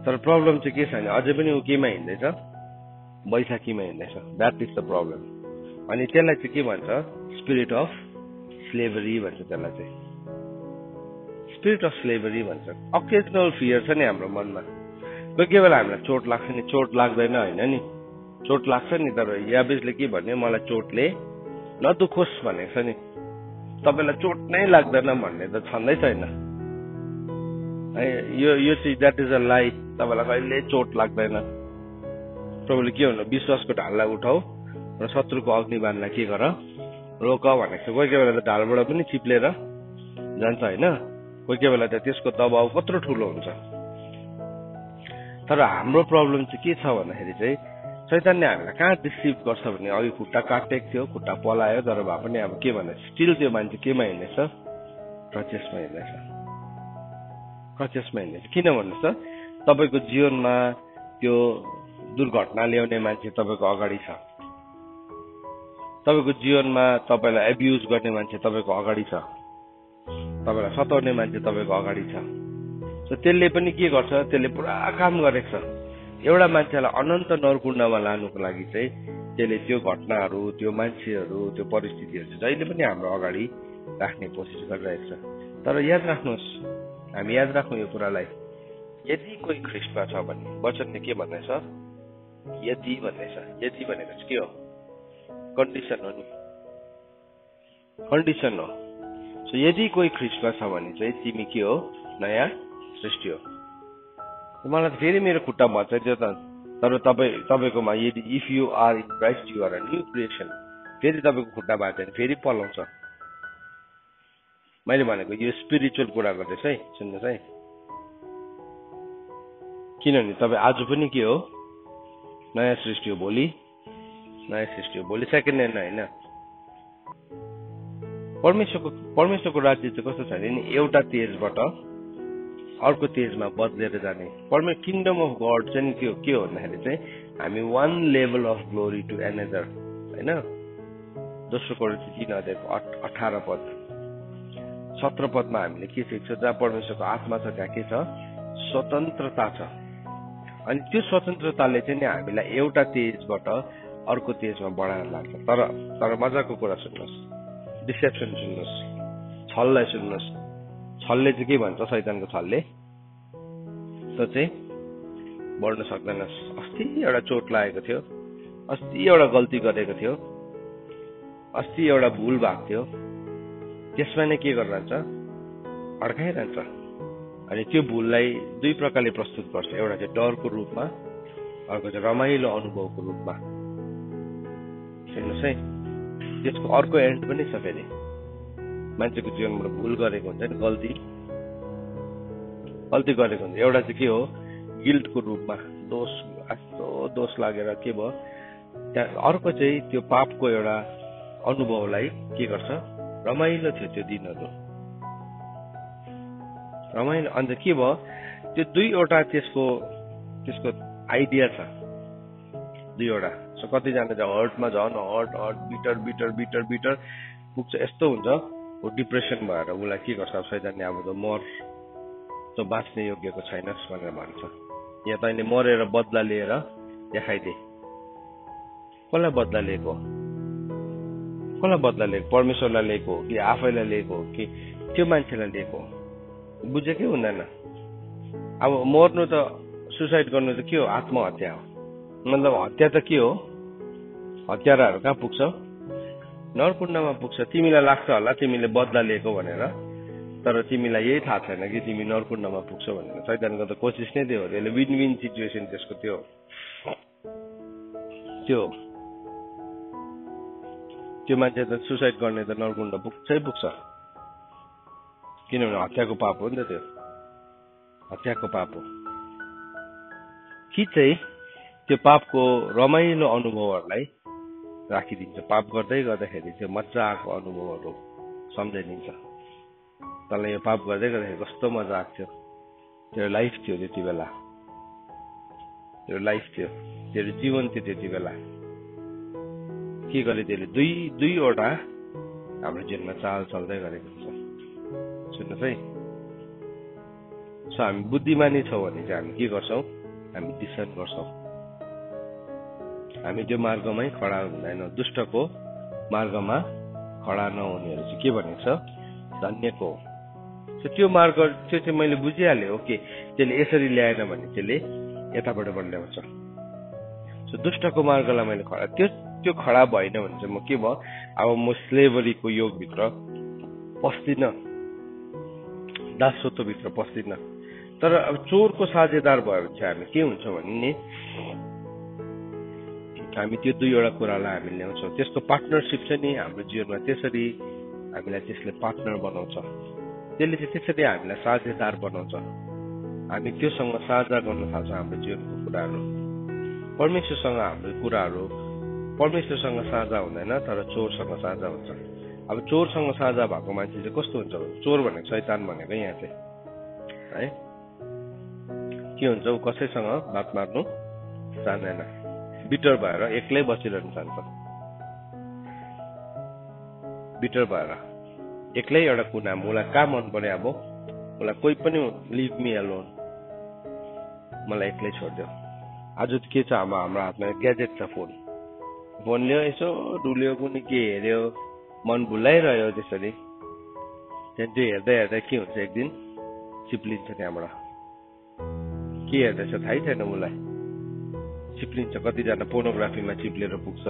तर प्रब्लम चाहिँ के छ भने अझै पनि ऊ केमा हिँड्दैछ, बैशाखीमा हिँड्दैछ। That is the problem. अनि त्यसलाई चाहिँ के भन्छ, स्पिरिट अफ स्लेभरी भन्छ त्यसलाई चाहिँ, स्पिरिट अफ स्लेभरी भन्छ। अकेजनल फियर छ नि हाम्रो मनमा, कोही कोही बेला हामीलाई चोट लाग्छ नि, चोट लाग्दैन होइन नि, चोट लाग्छ नि, तर याबेसले के भन्यो, मलाई चोटले नदुखोस् भनेको छ नि, तपाईँलाई चोट नै लाग्दैन भन्ने त छँदै छैन यो चाहिँ द्याट इज अ लाई। तपाईँलाई कहिले चोट लाग्दैन। प्रभुले के भन्नु, विश्वासको ढाललाई उठाऊ र शत्रुको अग्निबाणलाई के गर, रोक भनेको छ। कोही कोही बेला त ढालबाट पनि चिप्लेर जान्छ होइन, कोही कोही बेला त त्यसको दबाउ कत्रो ठुलो हुन्छ। तर हाम्रो प्रब्लम चाहिँ के छ भन्दाखेरि चाहिँ शैतानले हामीलाई कहाँ डिसिभ गर्छ भने, अघि खुट्टा काटेको थियो, खुट्टा पलायो, तर भए पनि अब के भने स्टिल त्यो मान्छे केमा हिँड्दैछ, क्रचेसमा हिँड्दैछ, क्रचेसमा हिँड्दैछ। किन भन्नुहोस् त, तपाईँको जीवनमा त्यो दुर्घटना ल्याउने मान्छे तपाईँको अगाडि छ, तपाईँको जीवनमा तपाईँलाई एब्युज गर्ने मान्छे तपाईँको अगाडि छ, तपाईँलाई सताउने मान्छे तपाईँको अगाडि छ। त्यसले पनि के गर्छ, त्यसले पुरा काम गरेको छ, एउटा मान्छेलाई अनन्त नरकुण्डमा लानुको लागि चाहिँ त्यसले त्यो घटनाहरू, त्यो मान्छेहरू, त्यो परिस्थितिहरू चाहिँ जहिले पनि हाम्रो अगाडि राख्ने कोसिस गरिरहेको छ। तर याद राख्नुहोस्, हामी याद राख्नु यो कुरालाई, यदि कोही ख्रिस्टमा छ भने वचनले के भन्दैछ? यदि भन्दैछ। यदि भनेको चाहिँ के हो? कन्डिसन हो नि, कन्डिसन हो। सो यदि कोही ख्रिस्टमा छ भने चाहिँ तिमी के हो? नयाँ सृष्टि हो। मलाई त फेरि मेरो खुट्टा भचाइदियो त। तर तपाईँकोमा यदि if you are in Christ you are a new creation, फेरि तपाईँको खुट्टा भाँच्यो भने फेरि पलाउँछ। मैले भनेको यो स्पिरिचुअल कुरा गर्दैछ है, सुन्नुहोस् है। किनभने तपाईँ आज पनि के हो? नयाँ सृष्टि हो। भोलि नयाँ सृष्टि हो, भोलि सेकेन्ड ह्यान्ड होइन। परमेश्वरको राज्य चाहिँ कस्तो छ भने एउटा तेजबाट अर्को तेजमा बदलेर जाने। किङडम अफ गड चाहिँ त्यो के हो भन्दाखेरि चाहिँ हामी one level of glory to another, होइन। दोस्रो कोरिन्थी 3:18 पद 17 पदमा हामीले के सिक्छौँ? जहाँ परमेश्वरको आत्मा छ त्यहाँ के छ? स्वतन्त्रता छ। अनि त्यो स्वतन्त्रताले चाहिँ नि हामीलाई एउटा तेजबाट अर्को तेजमा बढाएर लान्छ। तर मजाको कुरा सुन्नुहोस्, डिसेप्सन सुन्नुहोस्, छललाई सुन्नुहोस्। छलले चाहिँ के भन्छ? शैतानको छलले त चाहिँ बढ्न सक्दैनस्। अस्ति एउटा चोट लागेको थियो, अस्ति एउटा गल्ती गरेको थियो, अस्ति एउटा भुल भएको थियो, त्यसमा नै के गरिरहन्छ? अड्काइरहन्छ। अनि त्यो भुललाई दुई प्रकारले प्रस्तुत गर्छ। एउटा चाहिँ डरको रूपमा, अर्को चाहिँ रमाइलो अनुभवको रूपमा। सुन्नुहोस् है, त्यसको अर्को एन्ड पनि छ। फेरि मान्छेको जीवनबाट भुल गरेको हुन्छ नि, गल्ती गरेको हुन्छ। एउटा चाहिँ के हो? गिल्टको रूपमा, दोष लागेर के भयो त्यहाँ। अर्को चाहिँ त्यो पापको एउटा अनुभवलाई के गर्छ? रमाइलो थियो त्यो दिनहरू, रमाइलो। अन्त के भयो? त्यो दुईवटा त्यसको आइडिया छ, दुईवटा। सो कतिजना चाहिँ हर्टमा झन् हर्ट बिटर पुग्छ। यस्तो हुन्छ ऊ डिप्रेसन भएर उसलाई के गर्छ? शैतानले अब त मर, त बाँच्ने योग्यको छैनस् भनेर भन्छ। या तैँले मरेर बदला लिएर देखाइदे। कसलाई बदला लिएको? कसलाई बदला लिएको? परमेश्वरलाई लिएको हो कि आफैलाई लिएको हो कि त्यो मान्छेलाई लिएको हो? बुझेकै हुँदैन। अब मर्नु त, सुसाइड गर्नु त के हो? आत्महत्या हो। मतलब हत्या त के हो? हत्याराहरू कहाँ पुग्छ? नरकुण्डमा पुग्छ। तिमीलाई लाग्छ होला तिमीले बदला लिएको भनेर, तर तिमीलाई यही थाहा छैन कि तिमी नरकुण्डमा पुग्छौ भनेर। शैतानको त कोसिस नै त्यो हो। त्यसले विन विन सिचुएसन त्यसको त्यो मान्छे त सुसाइड गर्ने त नरकुण्ड पुग्छ। किनभने हत्याको पाप हो नि त त्यो, हत्याको पाप हो। कि चाहिँ त्यो पापको रमाइलो अनुभवहरूलाई राखिदिन्छ। पाप गर्दाखेरि त्यो मजाको अनुभवहरू सम्झाइदिन्छ। तँलाई यो पाप गर्दाखेरि कस्तो मजा आएको थियो, तेरो लाइफ थियो त्यति बेला, तेरो लाइफ थियो, तेरो जीवन थियो त्यति बेला। के गरे त्यसले? दुईवटा हाम्रो जीवनमा चाल चल्दै गरेको हुन्छ। सुन्नुहोस् है। सो हामी बुद्धिमानी छौँ भने चाहिँ हामी के गर्छौँ? हामी डिसन गर्छौँ। हामी त्यो मार्गमै खडा हुँदैनौँ। दुष्टको मार्गमा खडा नहुनेहरू चाहिँ के भनेको छ? धन्यको हो। त्यो मार्ग त्यो चाहिँ मैले बुझिहालेँ। ओके, त्यसले यसरी ल्याएन भने त्यसले यताबाट ल्याउँछ। सो दुष्टको मार्गलाई मैले खडा, त्यो खडा भएन भने चाहिँ म के भयो? अब म स्लेभरीको योगभित्र पस्दिनँ, दासत्वभित्र पस्दिनँ। तर अब चोरको साझेदार भयो भने चाहिँ हामी के हुन्छ भने नि, हामी त्यो दुईवटा कुरालाई हामी ल्याउँछौँ। त्यसको पार्टनरसिप चाहिँ नि हाम्रो जीवनमा त्यसरी हामीलाई त्यसले पार्टनर बनाउँछ। त्यसले चाहिँ त्यसरी हामीलाई साझेदार बनाउँछ। हामी त्योसँग साझा गर्न थाल्छौँ हाम्रो जीवनको कुराहरू, परमेश्वरसँग हाम्रो कुराहरू। परमेश्वरसँग साझा हुँदैन, तर चोरसँग साझा हुन्छ। अब चोरसँग साझा भएको मान्छे चाहिँ कस्तो हुन्छ भने, चोर भनेको शैतान भनेको यहाँ चाहिँ है के हुन्छ? ऊ कसैसँग बात मार्नु चाहँदैन, बिटर भएर एक्लै बसिरहनु चाहन्छ। बिटर भएर एक्लै एउटा कुनामा उसलाई कहाँ मन पर्यो? अब उसलाई कोही पनि लिभ मी एलोन, मलाई एक्लै छोडिदियो, आज के छ हाम्रो हातमा ग्याजेट छ फोन लियो यसो डुल्यो कुनै के हेर्यो मन भुलाइरह्यो त्यसरी त्यहाँ त्यो हेर्दा के हुन्छ एक दिन चिप्लिन्छ त्यहाँबाट के हेर्दैछ थाहै छैन उसलाई चिप्लिन्छ कतिजना पोर्नोग्राफीमा चिप्लेर पुग्छ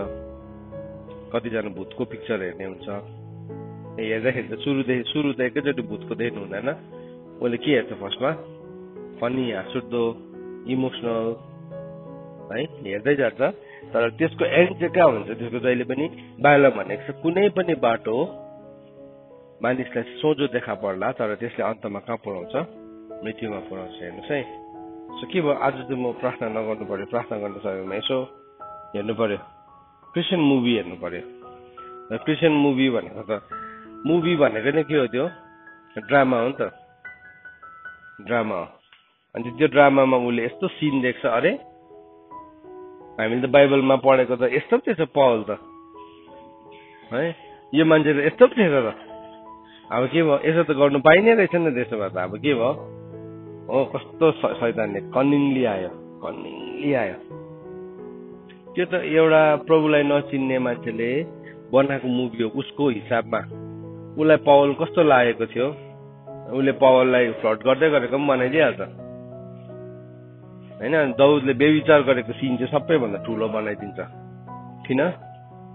कतिजना भूतको पिक्चर हेर्ने हुन्छ हेर्दाखेरि त सुरु त एकैचोटि भूतको देख्नु हुँदैन उसले के हेर्छ फर्स्टमा फनी हाँसउठ्दो इमोसनल है हेर्दै जान्छ तर त्यसको एन्ड चाहिँ कहाँ हुन्छ त्यसको जहिले पनि बाहिर भनेको छ कुनै पनि बाटो मानिसलाई सोझो देखा पर्ला तर त्यसले अन्तमा कहाँ पुर्याउँछ मृत्युमा पुर्याउँछ हेर्नुहोस् है सो के भयो आज चाहिँ म प्रार्थना नगर्नु पर्यो प्रार्थना गर्ने समयमा यसो हेर्नु पर्यो क्रिस्चियन मुभी हेर्नु पर्यो क्रिस्चियन मुभी भनेको त मुभी भनेको नै के हो त्यो ड्रामा हो नि त ड्रामा हो अनि त्यो ड्रामामा उसले यस्तो सिन देख्छ अरे हामीले त बाइबलमा पढेको त यस्तो पो थिएछ पौल त है यो मान्छे त यस्तो पो थिएछ त अब के भयो यसो त गर्नु पाइने रहेछ नि त्यसोमा त अब के भयो हो कस्तो शैतानले कन्निङली आयो त्यो त एउटा प्रभुलाई नचिन्ने मान्छेले बनाएको मुभी हो उसको हिसाबमा उसलाई पावल कस्तो लागेको थियो उसले पावललाई फ्लट गर्दै गरेको पनि बनाइदिइहाल्छ होइन दाउदले बेविचार गरेको सिन चाहिँ सबैभन्दा ठुलो बनाइदिन्छ किन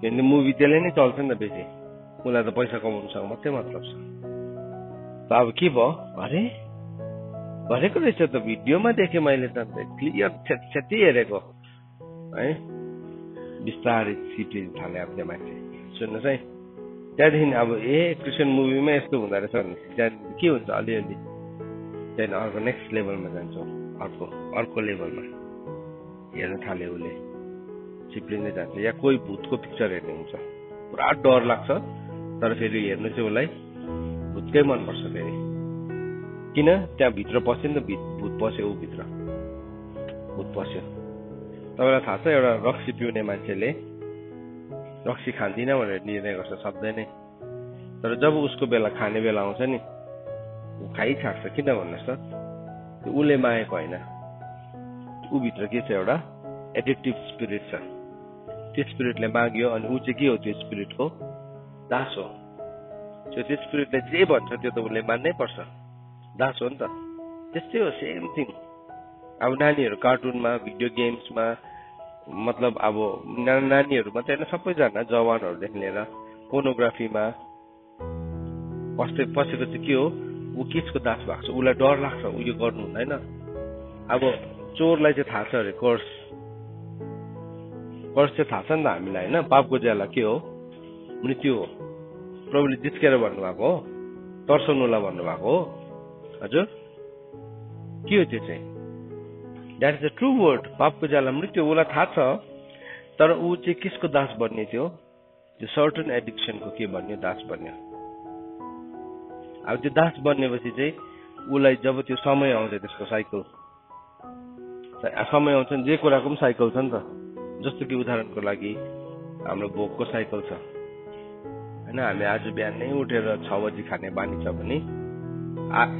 किनभने मुभी त्यसले नै चल्छ नि त बेसी उसलाई त पैसा कमाउनुसँग मात्रै मतलब छ त अब के भयो अरे भनेको रहेछ त भिडियोमा देखेँ मैले त क्लियर छेती हेरेको है बिस्तारै सिप्लिन थाले अब त्यो मान्छे सुन्नुहोस् है त्यहाँदेखि अब क्रिस्चियन मुभीमा यस्तो हुँदो रहेछ भने त्यहाँ के हुन्छ अलिअलि त्यहाँदेखि अर्को नेक्स्ट लेभलमा जान्छौँ अर्को लेभलमा हेर्न थाल्यो उसले चिप्लिँदै जान्छ या कोही भूतको पिक्चर हेर्ने हुन्छ पुरा डर लाग्छ तर फेरि हेर्नु चाहिँ उसलाई भूतकै मनपर्छ फेरि किन त्यहाँ भित्र पस्यो नि त भूत पस्यो ऊ भित्र भूत पस्यो तपाईँलाई थाहा छ एउटा रक्सी पिउने मान्छेले रक्सी खाँदिन भनेर निर्णय गर्छ सक्दै नै तर जब उसको बेला खाने बेला आउँछ नि ऊ खाइछाड्छ किन भन्नुहोस् त उसले मागेको होइन ऊ भित्र के छ एउटा एडिक्टिभ स्पिरिट छ त्यो स्पिरिटले माग्यो अनि ऊ चाहिँ के हो त्यो स्पिरिटको दास हो त्यो स्पिरिटले जे भन्छ त्यो त उसले मान्नै पर्छ दास हो नि त त्यस्तै हो सेम थिङ अब नानीहरू कार्टुनमा भिडियो गेम्समा मतलब अब नानीहरू मात्रै होइन सबैजना जवानहरूदेखि लिएर पोर्नोग्राफीमा पसेको चाहिँ के हो ऊ केसको दास भएको छ उसलाई डर लाग्छ ऊ यो गर्नु हुँदैन अब चोरलाई चाहिँ थाहा छ अरे कर्स चाहिँ थाहा छ नि त हामीलाई होइन पापको ज्याला के हो मृत्यु हो प्रभुले जिस्केर भन्नुभएको हो तर्साउनुलाई भन्नुभएको हो हजुर के हो त्यो चाहिँ that is the true word पापको ज्याला मृत्यु उसलाई थाहा छ तर ऊ चाहिँ किसको दास बन्ने थियो त्यो सर्टन एडिक्सनको के बन्यो दास बन्यो अब त्यो दास बन्नेपछि चाहिँ उसलाई जब त्यो समय आउँछ त्यसको साइकल समय आउँछ नि जे कुराको पनि साइकल छ नि त जस्तो कि उदाहरणको लागि हाम्रो भोकको साइकल छ होइन हामी आज बिहान नै उठेर 6 बजी खाने बानी छ भने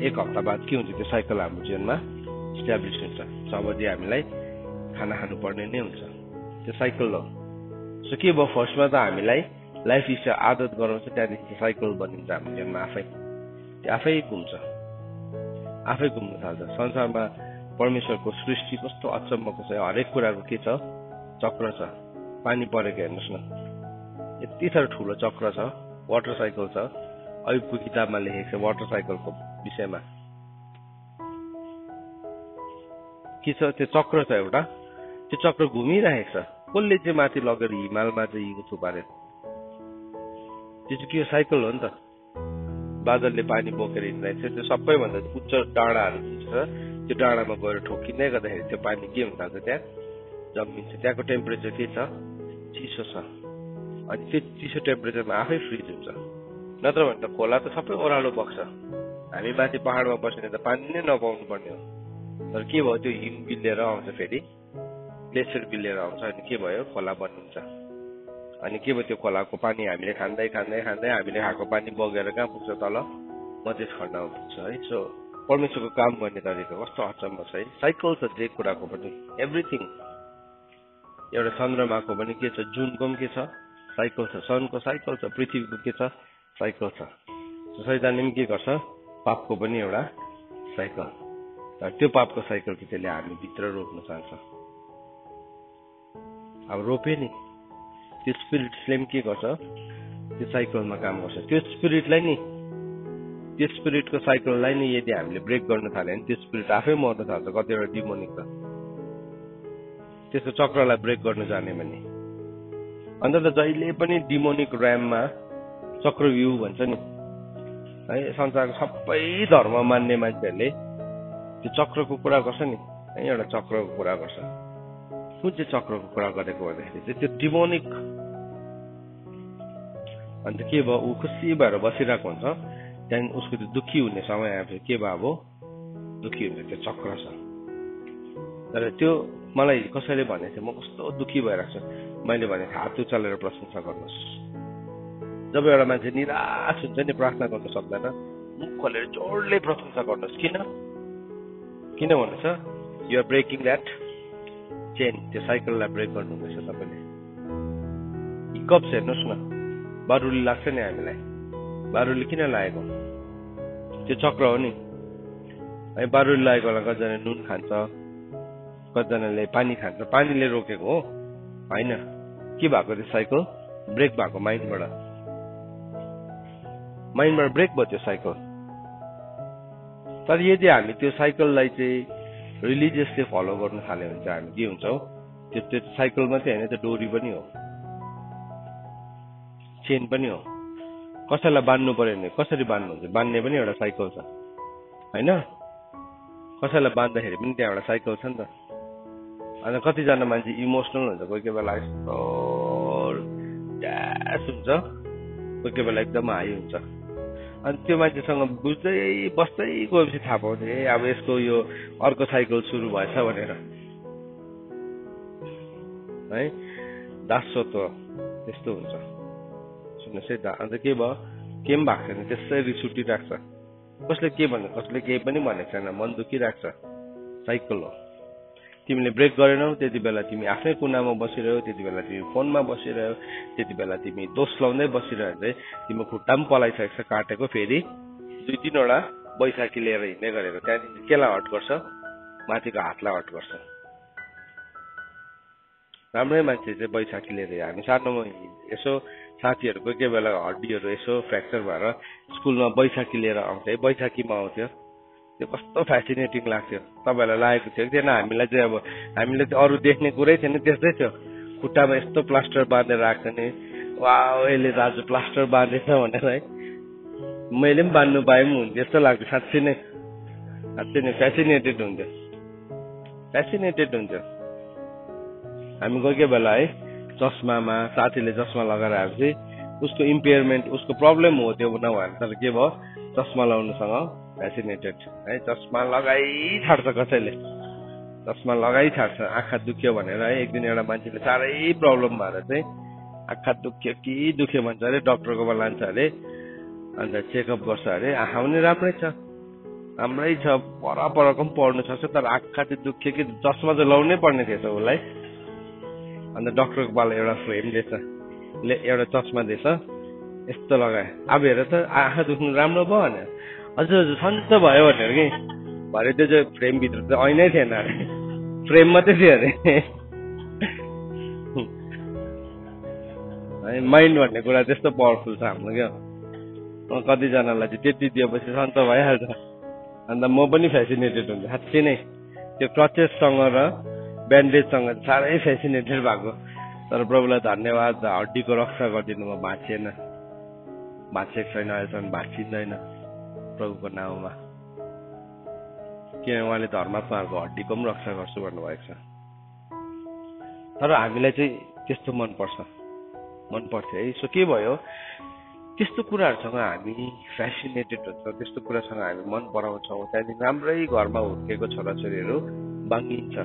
एक हप्ता बाद के हुन्छ त्यो साइकल हाम्रो जीवनमा इस्टाब्लिस हुन्छ 6 बजी हामीलाई खाना खानुपर्ने नै हुन्छ त्यो साइकल हो सो के भयो फर्स्टमा त हामीलाई लाइफ स्टाइल आदत गराउँछ त्यहाँदेखि साइकल बनिन्छ हाम्रो जीवनमा आफै घुम्छ आफै घुम्न थाल्छ संसारमा परमेश्वरको सृष्टि कस्तो अचम्मको छ हरेक कुराको के छ चक्र छ पानी परेको हेर्नुहोस् न यति साह्रो ठुलो चक्र छ वाटर साइकल छ अयुबको किताबमा लेखेको छ वाटर साइकलको विषयमा के छ त्यो चक्र छ एउटा त्यो चक्र घुमिरहेको छ कसले चाहिँ माथि लगेर हिमालमा चाहिँ हिउँको थुपारे त्यो चाहिँ के साइकल हो नि त बादलले पानी बोकेर हिँड्दैछ त्यो सबैभन्दा उच्च डाँडाहरू छ त्यो डाँडामा गएर ठोकिँदै गर्दाखेरि त्यो पानी के हुन थाल्छ त्यहाँ जमिन्छ त्यहाँको टेम्परेचर के छ चिसो छ अनि त्यो चिसो टेम्परेचरमा आफै फ्रिज हुन्छ नत्र भने त खोला त सबै ओह्रालो बग्छ हामी माथि पहाडमा बस्ने त पानी नै नपाउनु पर्ने हो तर के भयो त्यो हिम बिल्लेर आउँछ फेरि ग्लेसियर बिल्लेर आउँछ अनि के भयो खोला बनिन्छ अनि के भयो त्यो खोलाको पानी हामीले खाँदै हामीले खाएको पानी बगेर कहाँ पुग्छ तल मधेस खण्डमा पुग्छ है सो परमेश्वरको काम गर्ने तरिका कस्तो अचम्म छ है साइकल छ जे कुराको पनि एभ्रिथिङ एउटा चन्द्रमाको पनि के छ, जुनको पनि के छ, साइकल छ, सनको साइकल छ, पृथ्वीको के छ, साइकल छ। शैतानले पनि के गर्छ, पापको पनि एउटा साइकल। त्यो पापको साइकल कि त्यसले हामी भित्र रोक्न चाहन्छ। अब रोपे नि, त्यो स्पिरिटले पनि के गर्छ, त्यो साइकलमा काम गर्छ। त्यो स्पिरिटलाई नि, त्यो स्पिरिटको साइकललाई नि यदि हामीले ब्रेक गर्न थाल्यो भने त्यो स्पिरिट आफै मर्न थाल्छ। कतिवटा डिमोनिक त त्यसको चक्रलाई ब्रेक गर्न जाने भने। अन्त त जहिले पनि डिमोनिक ऱ्याममा चक्रव्यूह भन्छ नि है, संसारको सबै धर्म मान्ने मान्छेहरूले त्यो चक्रको कुरा गर्छ नि है, एउटा चक्रको कुरा गर्छ। कुन चाहिँ चक्रको कुरा गरेको भन्दाखेरि चाहिँ त्यो डिमोनिक। अन्त के भयो, ऊ खुसी भएर बसिरहेको हुन्छ, त्यहाँदेखि उसको त्यो दुःखी हुने समय आएपछि के भयो, अब दुःखी हुने त्यो चक्र छ। तर त्यो मलाई कसैले भनेको थियो, म कस्तो दुःखी भइरहेको छु, मैले भने हात उचालेर प्रशंसा गर्नुहोस्। जब एउटा मान्छे निराश हुन्छ नि, प्रार्थना गर्न सक्दैन, मुख खोलेर जोडले प्रशंसा गर्नुहोस्। किन भन्नु छ, you are breaking that chain. त्यो साइकललाई ब्रेक गर्नुहुँदैछ तपाईँले। कप्स हेर्नुहोस् न, बारुली लाग्छ नि हामीलाई, बारुली किन लागेको, त्यो चक्र हो नि है। बारुली लागेको बेला कतिजनाले नुन खान्छ, कतिजनाले पानी खान्छ, पानीले रोकेको हो होइन। के भएको त्यो साइकल ब्रेक भएको, माइन्डबाट ब्रेक भयो त्यो साइकल। तर यदि हामी त्यो साइकललाई चाहिँ रिलिजियसली फलो गर्न थाल्यो भने चाहिँ हामी के हुन्छौँ, त्यो साइकल मात्रै होइन, त्यो डोरी पनि हो, चेन पनि हो। कसैलाई बान्नु पर्यो भने कसरी बान्नुहुन्छ, बान्ने पनि एउटा साइकल छ होइन। कसैलाई बान्दाखेरि पनि त्यहाँ एउटा साइकल छ नि त। अन्त कतिजना मान्छे इमोसनल हुन्छ, कोही कोही बेला यस्तो ड्यास हुन्छ, कोही कोही बेला एकदम हाई हुन्छ। अनि त्यो मान्छेसँग बुझ्दै बस्दै गएपछि थाहा पाउँछ, अब यसको यो अर्को साइकल सुरु भएछ भनेर है। दासत्व त्यस्तो हुन्छ। सुन्नुहोस् है, अन्त के भयो, केही पनि भएको छैन, त्यसै रिस उठिरहेको छ। कसले के भन्यो, कसले केही पनि भनेको छैन, मन दुखिरहेको छ, साइकल हो। तिमीले ब्रेक गरेनौ, त्यति बेला तिमी आफ्नै कुनामा बसिरह्यौ, त्यति बेला तिमी फोनमा बसिरह्यौ, त्यति बेला तिमी दोष लाउँदै बसिरह्यो भने तिम्रो खुट्टा पनि पलाइसकेको छ काटेको। फेरि 2-3वटा बैशाखी लिएर हिँड्ने गरेको, त्यहाँदेखि केलाई हट गर्छ, माथिको हातलाई हट गर्छ। राम्रै मान्छे चाहिँ बैशाखी लिएर, हामी सानोमा यसो साथीहरू कोही कोही बेला हड्डीहरू यसो फ्र्याक्चर भएर स्कुलमा बैशाखी लिएर आउँथ्यो, बैशाखीमा आउँथ्यो, त्यो कस्तो फेसिनेटिङ लाग्थ्यो। तपाईँहरूलाई लागेको थियो कि थिएन, हामीलाई चाहिँ अब हामीले चाहिँ अरू देख्ने कुरै थिएन, त्यस्तै थियो। खुट्टामा यस्तो प्लास्टर बाँधेर आएको नि, वा यसले दाजु प्लास्टर बाँधेछ भनेर है। मैले पनि बाँध्नु पाए पनि हुन्थ्यो जस्तो लाग्थ्यो, साँच्चै नै फेसिनेटेड हुन्थ्यो। हामी कोही कोही बेला है चस्मामा, साथीले चस्मा लगाएर आएपछि उसको इम्पेयरमेन्ट, उसको प्रब्लम हो त्यो नभएर, तर के भयो, चस्मा लगाउनुसँग फेसिनेटेड है। चस्मा लगाइछाड्छ, कसैले चस्मा लगाइछाड्छ, आँखा दुख्यो भनेर है। एक दिन एउटा मान्छेले साह्रै प्रब्लम भएर चाहिँ आँखा दुख्यो कि दुख्यो भन्छ अरे, डक्टरकोमा लान्छ अरे, अन्त चेकअप गर्छ अरे, आँखा पनि राम्रै छ, परको पनि पढ्नु सक्छ, तर आँखा चाहिँ दुख्यो कि चस्मा चाहिँ लाउनै पर्ने थिएछ उसलाई। अन्त डक्टरको पालो एउटा फ्रेम दिएछ, एउटा चस्मा दिएछ, यस्तो लगाए, अब हेर त आँखा दुख्नु राम्रो भयो भने, हजुर सन्च भयो भनेर कि भरे। त्यो चाहिँ फ्रेमभित्र चाहिँ ऐनै थिएन अरे, फ्रेम मात्रै थियो अरे है। माइन्ड भन्ने कुरा त्यस्तो पावरफुल छ हाम्रो क्या। कतिजनालाई चाहिँ त्यति दिएपछि सन्च भइहाल्छ। अन्त म पनि फेसिनेटेड हुन्छु साँच्चै नै, त्यो क्रचेससँग र ब्यान्डेजसँग साह्रै फेसिनेटेड भएको। तर प्रभुलाई धन्यवाद, हड्डीको रक्षा गरिदिनु, म भाँचिएको छैन, अहिलेसम्म भाँचिँदैन प्रभुको नाउँमा। किन उहाँले धर्मात्माहरूको हड्डीको पनि रक्षा गर्छु भन्नुभएको छ। तर हामीलाई चाहिँ त्यस्तो मनपर्थ्यो है। सो के भयो, त्यस्तो कुराहरूसँग हामी फेसिनेटेड हुन्छौँ, त्यस्तो कुरासँग हामी मन पराउँछौँ। त्यहाँदेखि राम्रै घरमा हुर्केको छोराछोरीहरू बाङ्गिन्छ।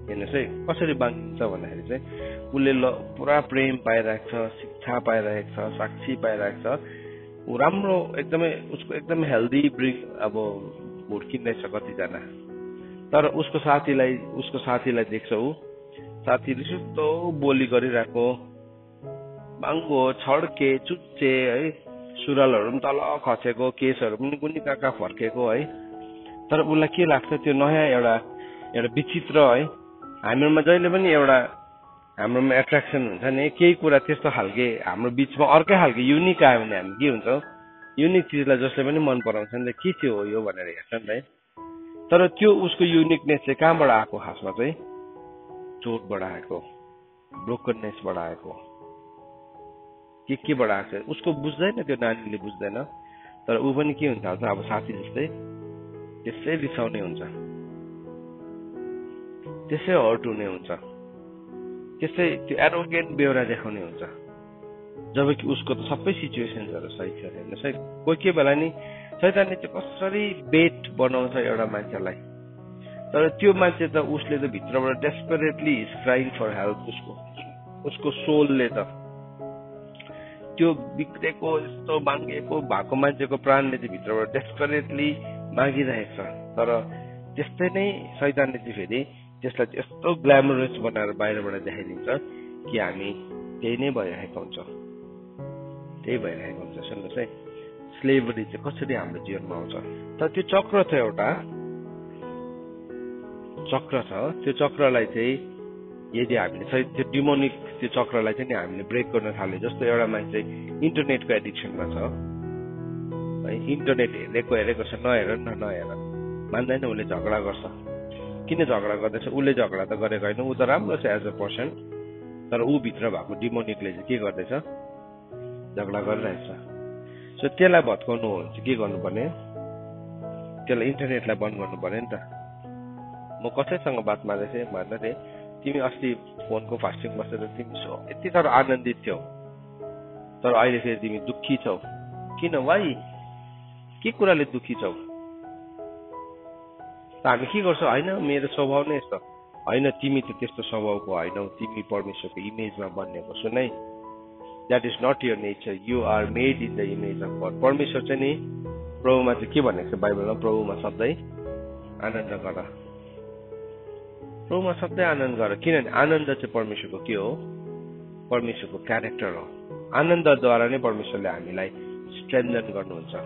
हेर्नुहोस् है, कसरी बाङ्गिन्छ भन्दाखेरि चाहिँ उसले पुरा प्रेम पाइरहेको छ, शिक्षा पाइरहेको छ, साक्षी पाइरहेको छ, ऊ राम्रो एकदमै, उसको एकदम हेल्दी अब हुर्किँदैछ कतिजना। तर उसको साथीलाई देख्छ, ऊ साथी रिसुत्तो बोली गरिरहेको, बाङ्गो छड्के चुच्चे है, सुरुवालहरू पनि तल खसेको, केसहरू पनि कुनी कहाँ फर्केको है। तर उसलाई के लाग्छ, त्यो नयाँ एउटा विचित्र है, हामीमा जहिले पनि एउटा हाम्रोमा एट्र्याक्सन हुन्छ नि, केही कुरा त्यस्तो खालके हाम्रो बिचमा अर्कै खालके युनिक आयो भने हामी के हुन्छौँ, युनिक चिजलाई जसले पनि मन पराउँछ नि त, के चाहिँ हो यो भनेर हेर्छ नि त। तर त्यो उसको युनिकनेस चाहिँ कहाँबाट आएको, खासमा चाहिँ चोटबाट आएको, ब्रोकननेसबाट आएको, केबाट आएको छ उसको बुझ्दैन, त्यो नानीले बुझ्दैन। तर ऊ पनि के हुन्छ अब साथी जस्तै त्यसै रिसाउने हुन्छ, त्यसै हर्ट हुने हुन्छ, त्यसै त्यो एरोगेन्ट बेहोरा देखाउने हुन्छ, जबकि उसको त सबै सिचुएसन्सहरू सही छ हेर्नुहोस् है। कोही बेला नि शैतानले चाहिँ कसरी बेट बनाउँछ एउटा मान्छेलाई, तर त्यो मान्छे त उसले त भित्रबाट desperately is crying for help, उसको सोलले त त्यो बिग्रेको यस्तो मागेको भएको मान्छेको प्राणले चाहिँ भित्रबाट डेस्परेटली मागिरहेको छ। तर त्यस्तै नै शैतानले चाहिँ फेरि त्यसलाई यस्तो ग्ल्यामरस बनाएर बाहिरबाट देखाइदिन्छ कि हामी त्यही नै भइरहेको हुन्छ, त्यही भइरहेको हुन्छ। सुन्नुहोस् है, स्लेभरी चाहिँ कसरी हाम्रो जीवनमा आउँछ। तर त्यो चक्र छ, एउटा चक्र छ, त्यो चक्रलाई चाहिँ यदि हामीले त्यो डिमोनिक त्यो चक्रलाई चाहिँ नि हामीले ब्रेक गर्न थाल्यो, जस्तो एउटा मान्छे इन्टरनेटको एडिक्सनमा छ है, इन्टरनेट हेरेको छ, नहेर मान्दैन, उसले झगडा गर्छ। किन झगडा गर्दैछ, उसले झगडा त गरेको होइन, ऊ त राम्रो छ एज अ पर्सन, तर ऊ भित्र भएको डिमोनिकले चाहिँ के गर्दैछ, झगडा गरिरहेछ। सो त्यसलाई भत्काउनु हो भने चाहिँ के गर्नुपर्ने, त्यसलाई इन्टरनेटलाई बन्द गर्नु पर्यो नि त। म कसैसँग बात मार्दै थिएँ, भन्दा थिएँ तिमी अस्ति फोनको फास्टिङ बसेर तिमी यति साह्रो आनन्दित थियौ, तर अहिले फेरि तिमी दुःखी छौ, किन, वाइ, के कुराले दुःखी छौ? हामी के गर्छौँ, होइन मेरो स्वभाव नै यस्तो, होइन तिमी त त्यस्तो स्वभावको होइनौ, तिमी परमेश्वरको इमेजमा बनिएको, सुनै, that is not your nature, you are made in the image of God. परमेश्वर चाहिँ नि प्रभुमा चाहिँ के भनेको छ बाइबलमा, प्रभुमा सधैँ आनन्द गर, प्रभुमा सधैँ आनन्द गर। किनभने आनन्द चाहिँ परमेश्वरको के हो, परमेश्वरको क्यारेक्टर हो। आनन्दद्वारा नै परमेश्वरले हामीलाई स्ट्रेन्थन गर्नुहुन्छ।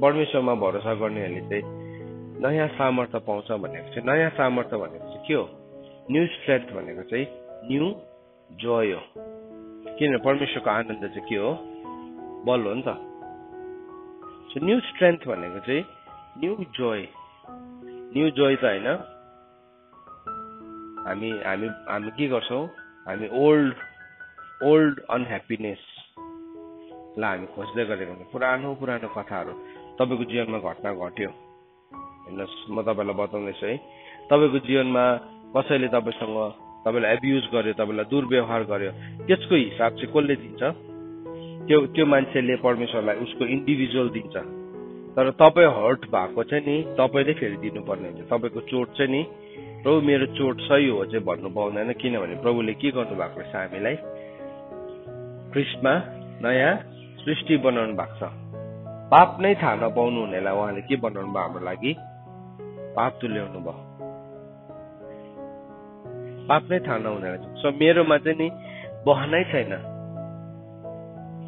परमेश्वरमा भरोसा गर्नेहरूले चाहिँ नयाँ सामर्थ्य पाउँछ भनेको चाहिँ, नयाँ सामर्थ्य भनेको चाहिँ के हो, न्यू स्ट्रेन्थ भनेको चाहिँ न्यू जोय हो। किनभने परमेश्वरको आनन्द चाहिँ के हो, बल हो नि त। सो न्यू स्ट्रेन्थ भनेको चाहिँ न्यू जोय, न्यू जोय त होइन, हामी हामी हामी के गर्छौँ, हामी ओल्ड अनह्याप्पिनेसलाई हामी खोज्दै गरेको हुन्छ। पुरानो कथाहरू, तपाईँको जीवनमा घटना घट्यो, हेर्नुहोस् म तपाईँलाई बताउँदैछु है, तपाईँको जीवनमा कसैले तपाईँलाई एब्युज गर्यो, तपाईँलाई दुर्व्यवहार गर्यो, त्यसको हिसाब चाहिँ कसले दिन्छ, त्यो मान्छेले परमेश्वरलाई उसको इन्डिभिजुअल दिन्छ। तर तपाईँ हर्ट भएको चाहिँ नि तपाईँले फेरि दिनुपर्ने हुन्छ। तपाईँको चोट चाहिँ नि प्रभु मेरो चोट सही हो चाहिँ भन्नु पाउँदैन, किनभने प्रभुले के गर्नु भएको रहेछ, हामीलाई ख्रिस्टमा नयाँ सृष्टि बनाउनु भएको छ। पाप नै थाहा नपाउनु हुनेलाई उहाँले के बनाउनु भयो, हाम्रो लागि पाप तुल्याउनु भयो, पाप नै थाहा नहुनेलाई। सो मेरोमा चाहिँ नि बहनै छैन,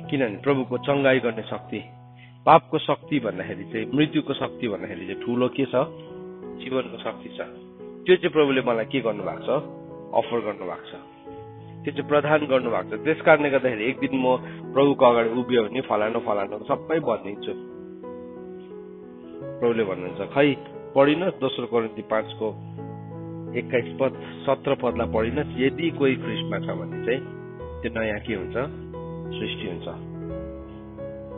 किनभने प्रभुको चङ्गाई गर्ने शक्ति, पापको शक्ति भन्दाखेरि चाहिँ, मृत्युको शक्ति भन्दाखेरि चाहिँ ठुलो के छ, जीवनको शक्ति छ। त्यो चाहिँ प्रभुले मलाई के गर्नु भएको छ, अफर गर्नु भएको छ, त्यो चाहिँ प्रदान गर्नु भएको छ। त्यस कारणले गर्दाखेरि एक दिन म प्रभुको अगाडि उभियो भने फलानु सबै भनिदिन्छु। प्रभुले भन्नुहुन्छ, खै पढिनुहोस् 2 कोरिन्थी 5को 17 पदलाई पढिनुहोस्, यदि कोही ख्रिस्टमा छ भने चाहिँ त्यो नयाँ के हुन्छ, सृष्टि हुन्छ।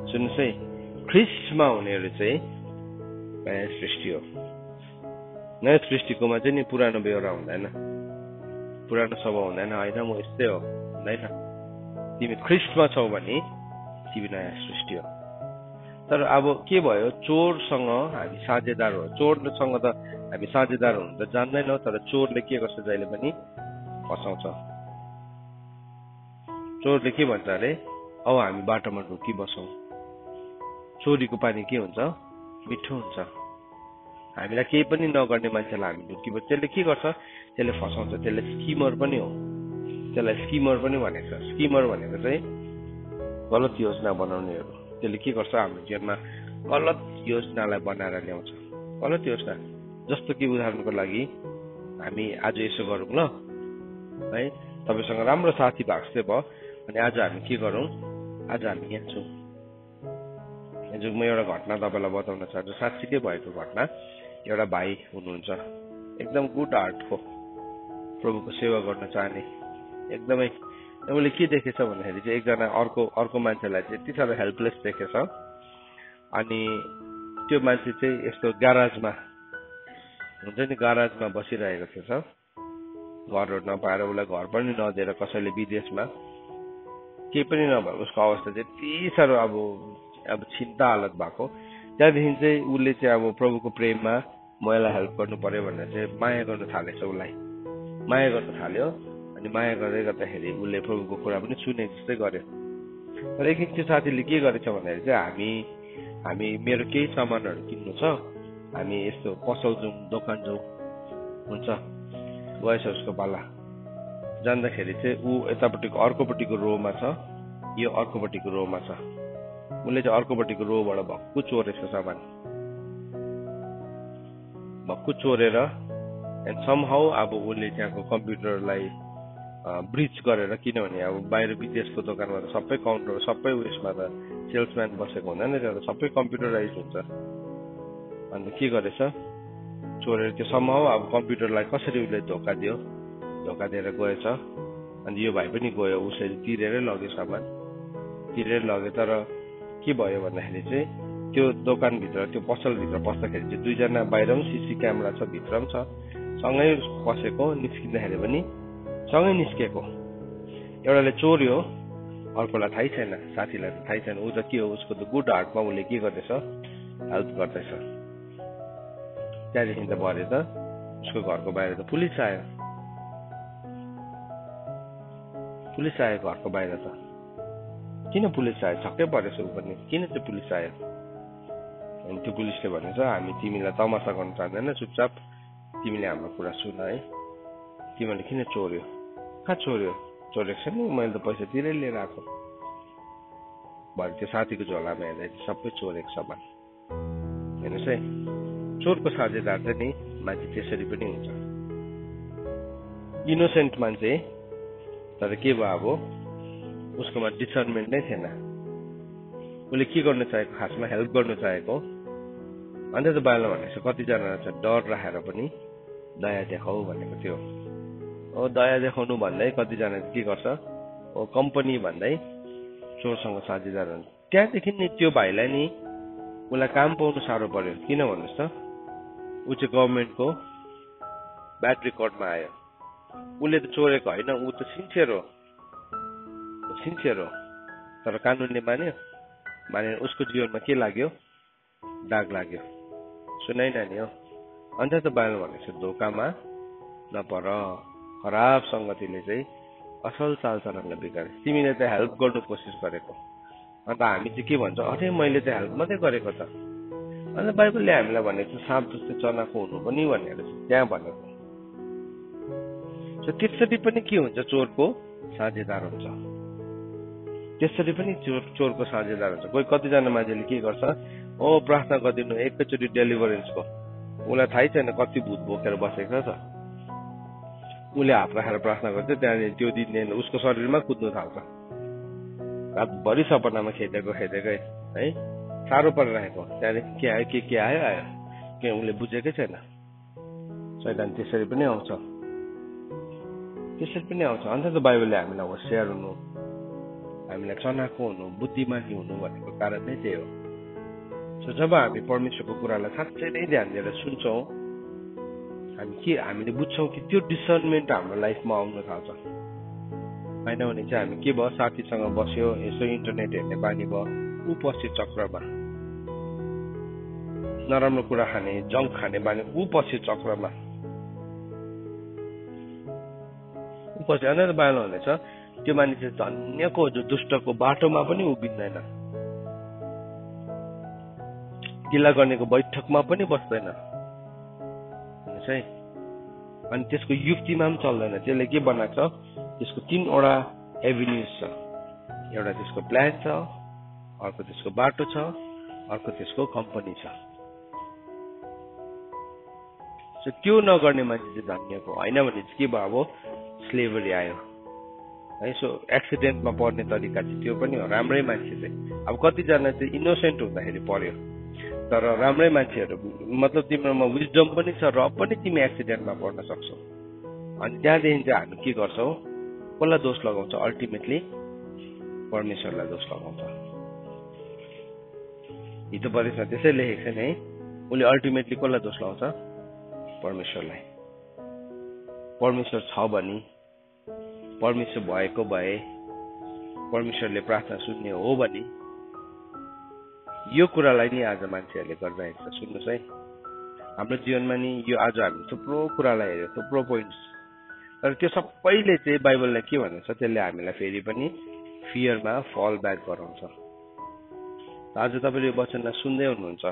सुन्नुहोस् है, ख्रिस्टमा हुनेहरू चाहिँ नयाँ सृष्टि हो। नयाँ सृष्टिकोमा चाहिँ नि पुरानो बेहोरा हुँदैन, पुरानो स्वभाव हुँदैन, होइन म यस्तै हो हुँदैन। तिमी ख्रिस्टमा छौ भने तिमी नयाँ सृष्टि हो। तर अब के भयो, चोरसँग हामी साझेदार हो। चोरसँग त हामी साझेदार हुनु त जान्दैनौँ, तर चोरले के गर्छ, जहिले पनि फसाउँछ। चोरले के भन्छ अरे, अब हामी बाटोमा ढुकी बसौँ। चोरीको पानी के हुन्छ, मिठो हुन्छ। हामीलाई केही पनि नगर्ने मान्छेलाई हामी ढुकी पर्छ। त्यसले के गर्छ, त्यसले फसाउँछ, त्यसले स्किमर पनि हो, त्यसलाई स्किमर पनि भनेको छ। स्किमर भनेको चाहिँ गलत योजना बनाउनेहरू। त्यसले के गर्छ, हाम्रो जीवनमा गलत योजनालाई बनाएर ल्याउँछ। गलत योजना जस्तो कि उदाहरणको लागि हामी आज यसो गरौँ ल है, तपाईँसँग राम्रो साथी भएको जस्तै भयो, अनि आज हामी के गरौँ, आज हामी यहाँ छौँ। हिजो म एउटा घटना तपाईँलाई बताउन चाहन्छु, साँच्चीकै भएको घटना। एउटा भाइ हुनुहुन्छ, एकदम गुड हार्टको, प्रभुको सेवा गर्न चाहने, एकदमै। उसले के देखेछ भन्दाखेरि चाहिँ एकजना अर्को मान्छेलाई चाहिँ यति साह्रो हेल्पलेस देखेछ। अनि त्यो मान्छे चाहिँ यस्तो ग्याराजमा हुन्छ नि, ग्याराजमा बसिरहेको थिएछ, घरहरू नपाएर, उसलाई घर पनि नदिएर, कसैले विदेशमा, केही पनि नभएको उसको अवस्था चाहिँ यति साह्रो अब चिन्ता हालत भएको। त्यहाँदेखि चाहिँ उसले चाहिँ अब प्रभुको प्रेममा म यसलाई हेल्प गर्नु पर्यो भनेर चाहिँ माया गर्नु थालेछ, उसलाई माया गर्न थाल्यो। अनि माया गर्दै गर्दाखेरि उसले प्रभुको कुरा पनि सुने जस्तै गर्यो। तर एकदिन त्यो साथीले के गरेछ भन्दाखेरि चाहिँ हामी मेरो केही सामानहरू किन्नु छ, हामी यस्तो पसल जाउँ, दोकान जाउँ, हुन्छ। गएछ उसको पाला, जाँदाखेरि चाहिँ ऊ यतापट्टिको अर्कोपट्टिको रोमा छ, यो अर्कोपट्टिको रोमा छ। उसले चाहिँ अर्कोपट्टिको रोबाट भक्कु चोरेछ सामान, भक्कु चोरेर एन्ड समहाउ अब उसले त्यहाँको कम्प्युटरलाई ब्रिच गरेर, किनभने अब बाहिर विदेशको दोकानमा त सबै काउन्टर, सबै उयसमा त सेल्सम्यान बसेको हुँदैन, त्यो त सबै कम्प्युटराइज हुन्छ। अन्त के गरेछ, चोरेर त्यो समहाउ अब कम्प्युटरलाई कसरी उसले धोका दिएर गएछ। अनि यो भाइ पनि गयो, उसले तिरेरै लग्यो सामान, तिरेर लग्यो। तर के भयो भन्दाखेरि चाहिँ त्यो दोकानभित्र, त्यो पसलभित्र पस्दाखेरि चाहिँ दुईजना, बाहिर पनि सिसी क्यामेरा छ, भित्र पनि छ, सँगै पसेको, निस्किँदाखेरि पनि सँगै निस्केको। एउटाले चोर्यो, अर्कोलाई थाहै छैन, साथीलाई त थाहै छैन। ऊ त के हो, उसको त गुड हार्टमा उसले के गर्दैछ, हेल्प गर्दैछ। त्यहाँदेखि त भरे त उसको घरको बाहिर त पुलिस आयो, घरको बाहिर त। किन पुलिस आयो, छक्कै परेछ ऊ पनि, किन चाहिँ पुलिस आयो। अनि त्यो पुलिसले भनेछ, हामी तिमीलाई तमासा गर्न चाहँदैन, चुपचाप तिमीले हाम्रो कुरा सुन है, तिमीले किन चोर्यो, कहाँ चोर्यो, चोरेको छैन, मैले त पैसा तिरै लिएर आएको। भरे त्यो साथीको झोलामा हेर्दा सबै चोरेको सामान। हेर्नुहोस् है, चोरको साझेदार चाहिँ नि मान्छे त्यसरी पनि हुन्छ। इनोसेन्ट मान्छे, तर के भयो, अब उसकोमा डिसर्नमेन्ट नै थिएन। उसले के गर्नु चाहेको, खासमा हेल्प गर्नु चाहेको। अन्त त बाहिर भनेको छ, कतिजना चाहिँ डर राखेर पनि दया देखाऊ भनेको थियो। दया देखाउनु भन्दै कतिजना के गर्छ, कम्पनी भन्दै चोरसँग साझेदार हुन्छ। त्यहाँदेखि नि त्यो भाइलाई नि उसलाई काम पाउनु साह्रो पर्यो। किन भन्नुहोस् त, ऊ चाहिँ गभर्मेन्टको ब्याड रेकर्डमा आयो। उसले त चोरेको होइन, ऊ त सिन्सियर हो, तर कानुनले माने उसको जीवनमा के लाग्यो, दाग लाग्यो। सुनाइ नानी हो। अन्त त बाहिर भनेको छ, धोकामा नपर, खराब सङ्गतिले चाहिँ असल चालचलनलाई बिगारे। तिमीले त हेल्प गर्नु कोसिस गरेको, अन्त हामी चाहिँ के भन्छ, अरे मैले त हेल्प मात्रै गरेको त। अन्त बाइबलले हामीलाई भनेको साँप जस्तै चनाको हुनु पनि भनेर त्यहाँ भनेको। त्यसरी पनि के हुन्छ, चोरको साझेदार हुन्छ। त्यसरी पनि चोरको साझेदार हुन्छ। कोही कतिजना मान्छेले के गर्छ, प्रार्थना गरिदिनु एकैचोटि डेलिभरेन्सको, उसलाई थाहै छैन कति भूत बोकेर बसेको छ। उसले हात राखेर प्रार्थना गर्छ, त्यहाँदेखि त्यो दिन उसको शरीरमा कुद्नु थाल्छ। रातभरि सपनामा खेदेकै है, साह्रो परिरहेको। त्यहाँदेखि के आयो के उसले बुझेकै छैन। शैतान त्यसरी पनि आउँछ। अन्त त बाइबलले हामीलाई होसियार हुनु, हामीलाई चनाको हुनु, बुद्धिमानी हुनु भनेको कारण नै त्यही हो। जब हामी परमेश्वरको कुरालाई साँच्चै नै ध्यान दिएर सुन्छौँ, हामीले बुझ्छौँ कि त्यो डिसर्नमेन्ट हाम्रो लाइफमा आउन थाल्छ। होइन भने चाहिँ हामी के भयो, साथीसँग बस्यो, यसो इन्टरनेट हेर्ने बानी भयो, ऊ पछि चक्रमा, नराम्रो कुरा खाने, जङ्क खाने बानी, ऊ पछि चक्रमा, ऊ पछि। अन्त बाहिर हुनेछ, त्यो मानिस धन्यको, जो दुष्टको बाटोमा पनि उभिँदैन, गिला गर्नेको बैठकमा पनि बस्दैन। चाहिँ। अनि त्यसको युक्तिमा पनि चल्दैन। त्यसले के बनाएको छ, त्यसको 3वटा एभिन्यूज छ। एउटा त्यसको प्लान छ, अर्को त्यसको बाटो छ, अर्को त्यसको कम्पनी छ। सो त्यो नगर्ने मान्छे चाहिँ धन्यको होइन भने के भयो, अब स्लेभरी आयो है। सो एक्सिडेन्टमा पर्ने तरिका चाहिँ त्यो पनि हो। राम्रै मान्छे चाहिँ अब कतिजना चाहिँ इनोसेन्ट हुँदाखेरि पर्यो, तर राम्रै मान्छेहरू मतलब तिम्रोमा विजडम पनि छ र पनि तिमी एक्सिडेन्टमा पर्न सक्छौ। अनि त्यहाँदेखि चाहिँ हामी के गर्छौँ, कसलाई दोष लगाउँछ, अल्टिमेटली परमेश्वरलाई दोष लगाउँछ। हितोपदेशमा त्यसै लेखेको छ नि है, उसले अल्टिमेटली कसलाई दोष लगाउँछ, परमेश्वरलाई। परमेश्वर छ भने, परमेश्वर भएको भए, परमेश्वरले प्रार्थना सुन्ने हो भने, यो कुरालाई नि आज मान्छेहरूले गरिरहेको छ। सुन्नुहोस् है, हाम्रो जीवनमा नि यो आज हामी थुप्रो कुरालाई हेऱ्यो, थुप्रो पोइन्ट्स, तर त्यो सबैले चाहिँ बाइबलले के भन्छ, त्यसले हामीलाई फेरि पनि फियरमा फल ब्याक गराउँछ। आज तपाईँले यो वचनलाई सुन्दै हुनुहुन्छ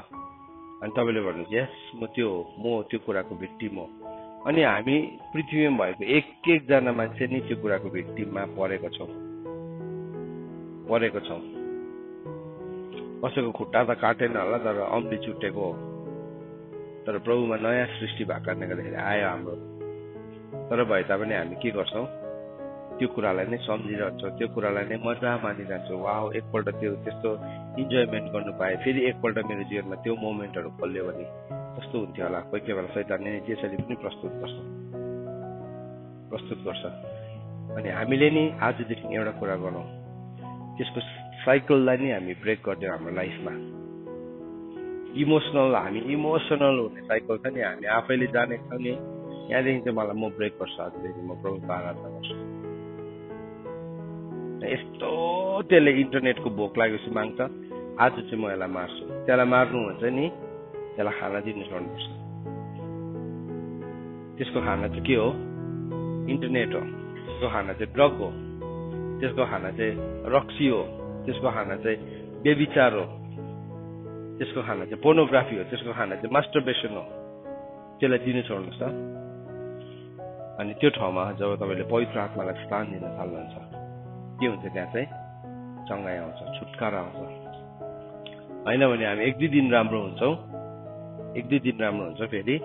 अनि तपाईँले भन्नुहुन्छ यस म त्यो कुराको भिक्टिम हो। अनि हामी पृथ्वीमा भएको एकजना मान्छे नि त्यो कुराको भिक्टिममा परेको छौँ। कसैको खुट्टा त काटेन होला, तर अम्ली छुटेको हो। तर प्रभुमा नयाँ सृष्टि भएको कारणले गर्दाखेरि आयो हाम्रो। तर भए तापनि हामी के गर्छौँ, त्यो कुरालाई नै सम्झिरहन्छौँ, त्यो कुरालाई नै मजा मानिरहन्छौँ। वाह, एकपल्ट त्यस्तो इन्जोयमेन्ट गर्नु पाएँ, फेरि एकपल्ट मेरो जीवनमा त्यो मोमेन्टहरू खोल्यो भने कस्तो हुन्थ्यो होला। कोही कोही बेला शैतानले त्यसरी पनि प्रस्तुत गर्छ। अनि हामीले नि आजदेखि एउटा कुरा गरौँ, त्यसको साइकललाई नै हामी ब्रेक गरिदियौँ हाम्रो लाइफमा। हामी इमोसनल हुने साइकल छ नि, हामी आफैले जानेको छौँ नि। यहाँदेखि चाहिँ मलाई म ब्रेक गर्छु, आजदेखि म प्रभुको आराधना गर्छु। यस्तो त्यसले इन्टरनेटको भोक लागेपछि माग्छ, आज चाहिँ म यसलाई मार्छु। त्यसलाई मार्नु हुन्छ नि, त्यसलाई खाना दिनु छोड्नुपर्छ। त्यसको खाना चाहिँ के हो, इन्टरनेट हो। त्यसको खाना चाहिँ ड्रग हो। त्यसको खाना चाहिँ रक्सी हो। त्यसको खाना चाहिँ व्यभिचार हो। त्यसको खाना चाहिँ पोर्नोग्राफी हो। त्यसको खाना चाहिँ मास्टरबेसन हो। त्यसलाई दिनु छोड्नुहोस् त। अनि त्यो ठाउँमा जब तपाईँले पवित्र आत्मालाई स्थान दिन थाल्नुहुन्छ, के हुन्छ, त्यहाँ चाहिँ चङ्गाइ आउँछ, छुटकारा आउँछ। होइन भने हामी 1-2 दिन राम्रो हुन्छौँ, फेरि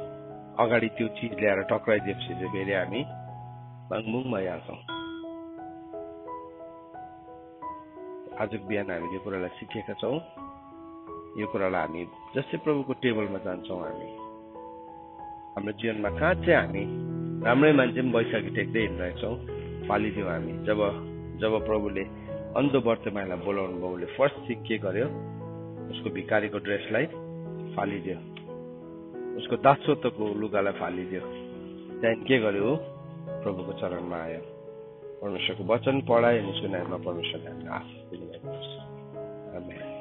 अगाडि त्यो चिज ल्याएर टक्राइदिएपछि चाहिँ फेरि हामी बाङबुङ भइहाल्छौँ। आजको बिहान हामीले यो कुरालाई सिकेका छौँ। यो कुरालाई हामी जस्तै प्रभुको टेबलमा जान्छौँ, हाम्रो जीवनमा कहाँ चाहिँ हामी राम्रै मान्छे पनि बैशाखी टेक्दै हिँडिरहेको छौँ, फालिदियौँ हामी। जब प्रभुले अन्धो बर्तेमाईलाई बोलाउनु भयो, उसले फर्स्ट थिङ के गर्यो, उसको भिखारीको ड्रेसलाई फालिदियो, उसको दासत्वको लुगालाई फालिदियो। त्यहाँदेखि के गर्यो, प्रभुको चरणमा आयो। परमेश्वरको वचन पढायो अनि सुनाएमा परमेश्वरले हामीलाई आशीष दिनुभएको छ। आमेन।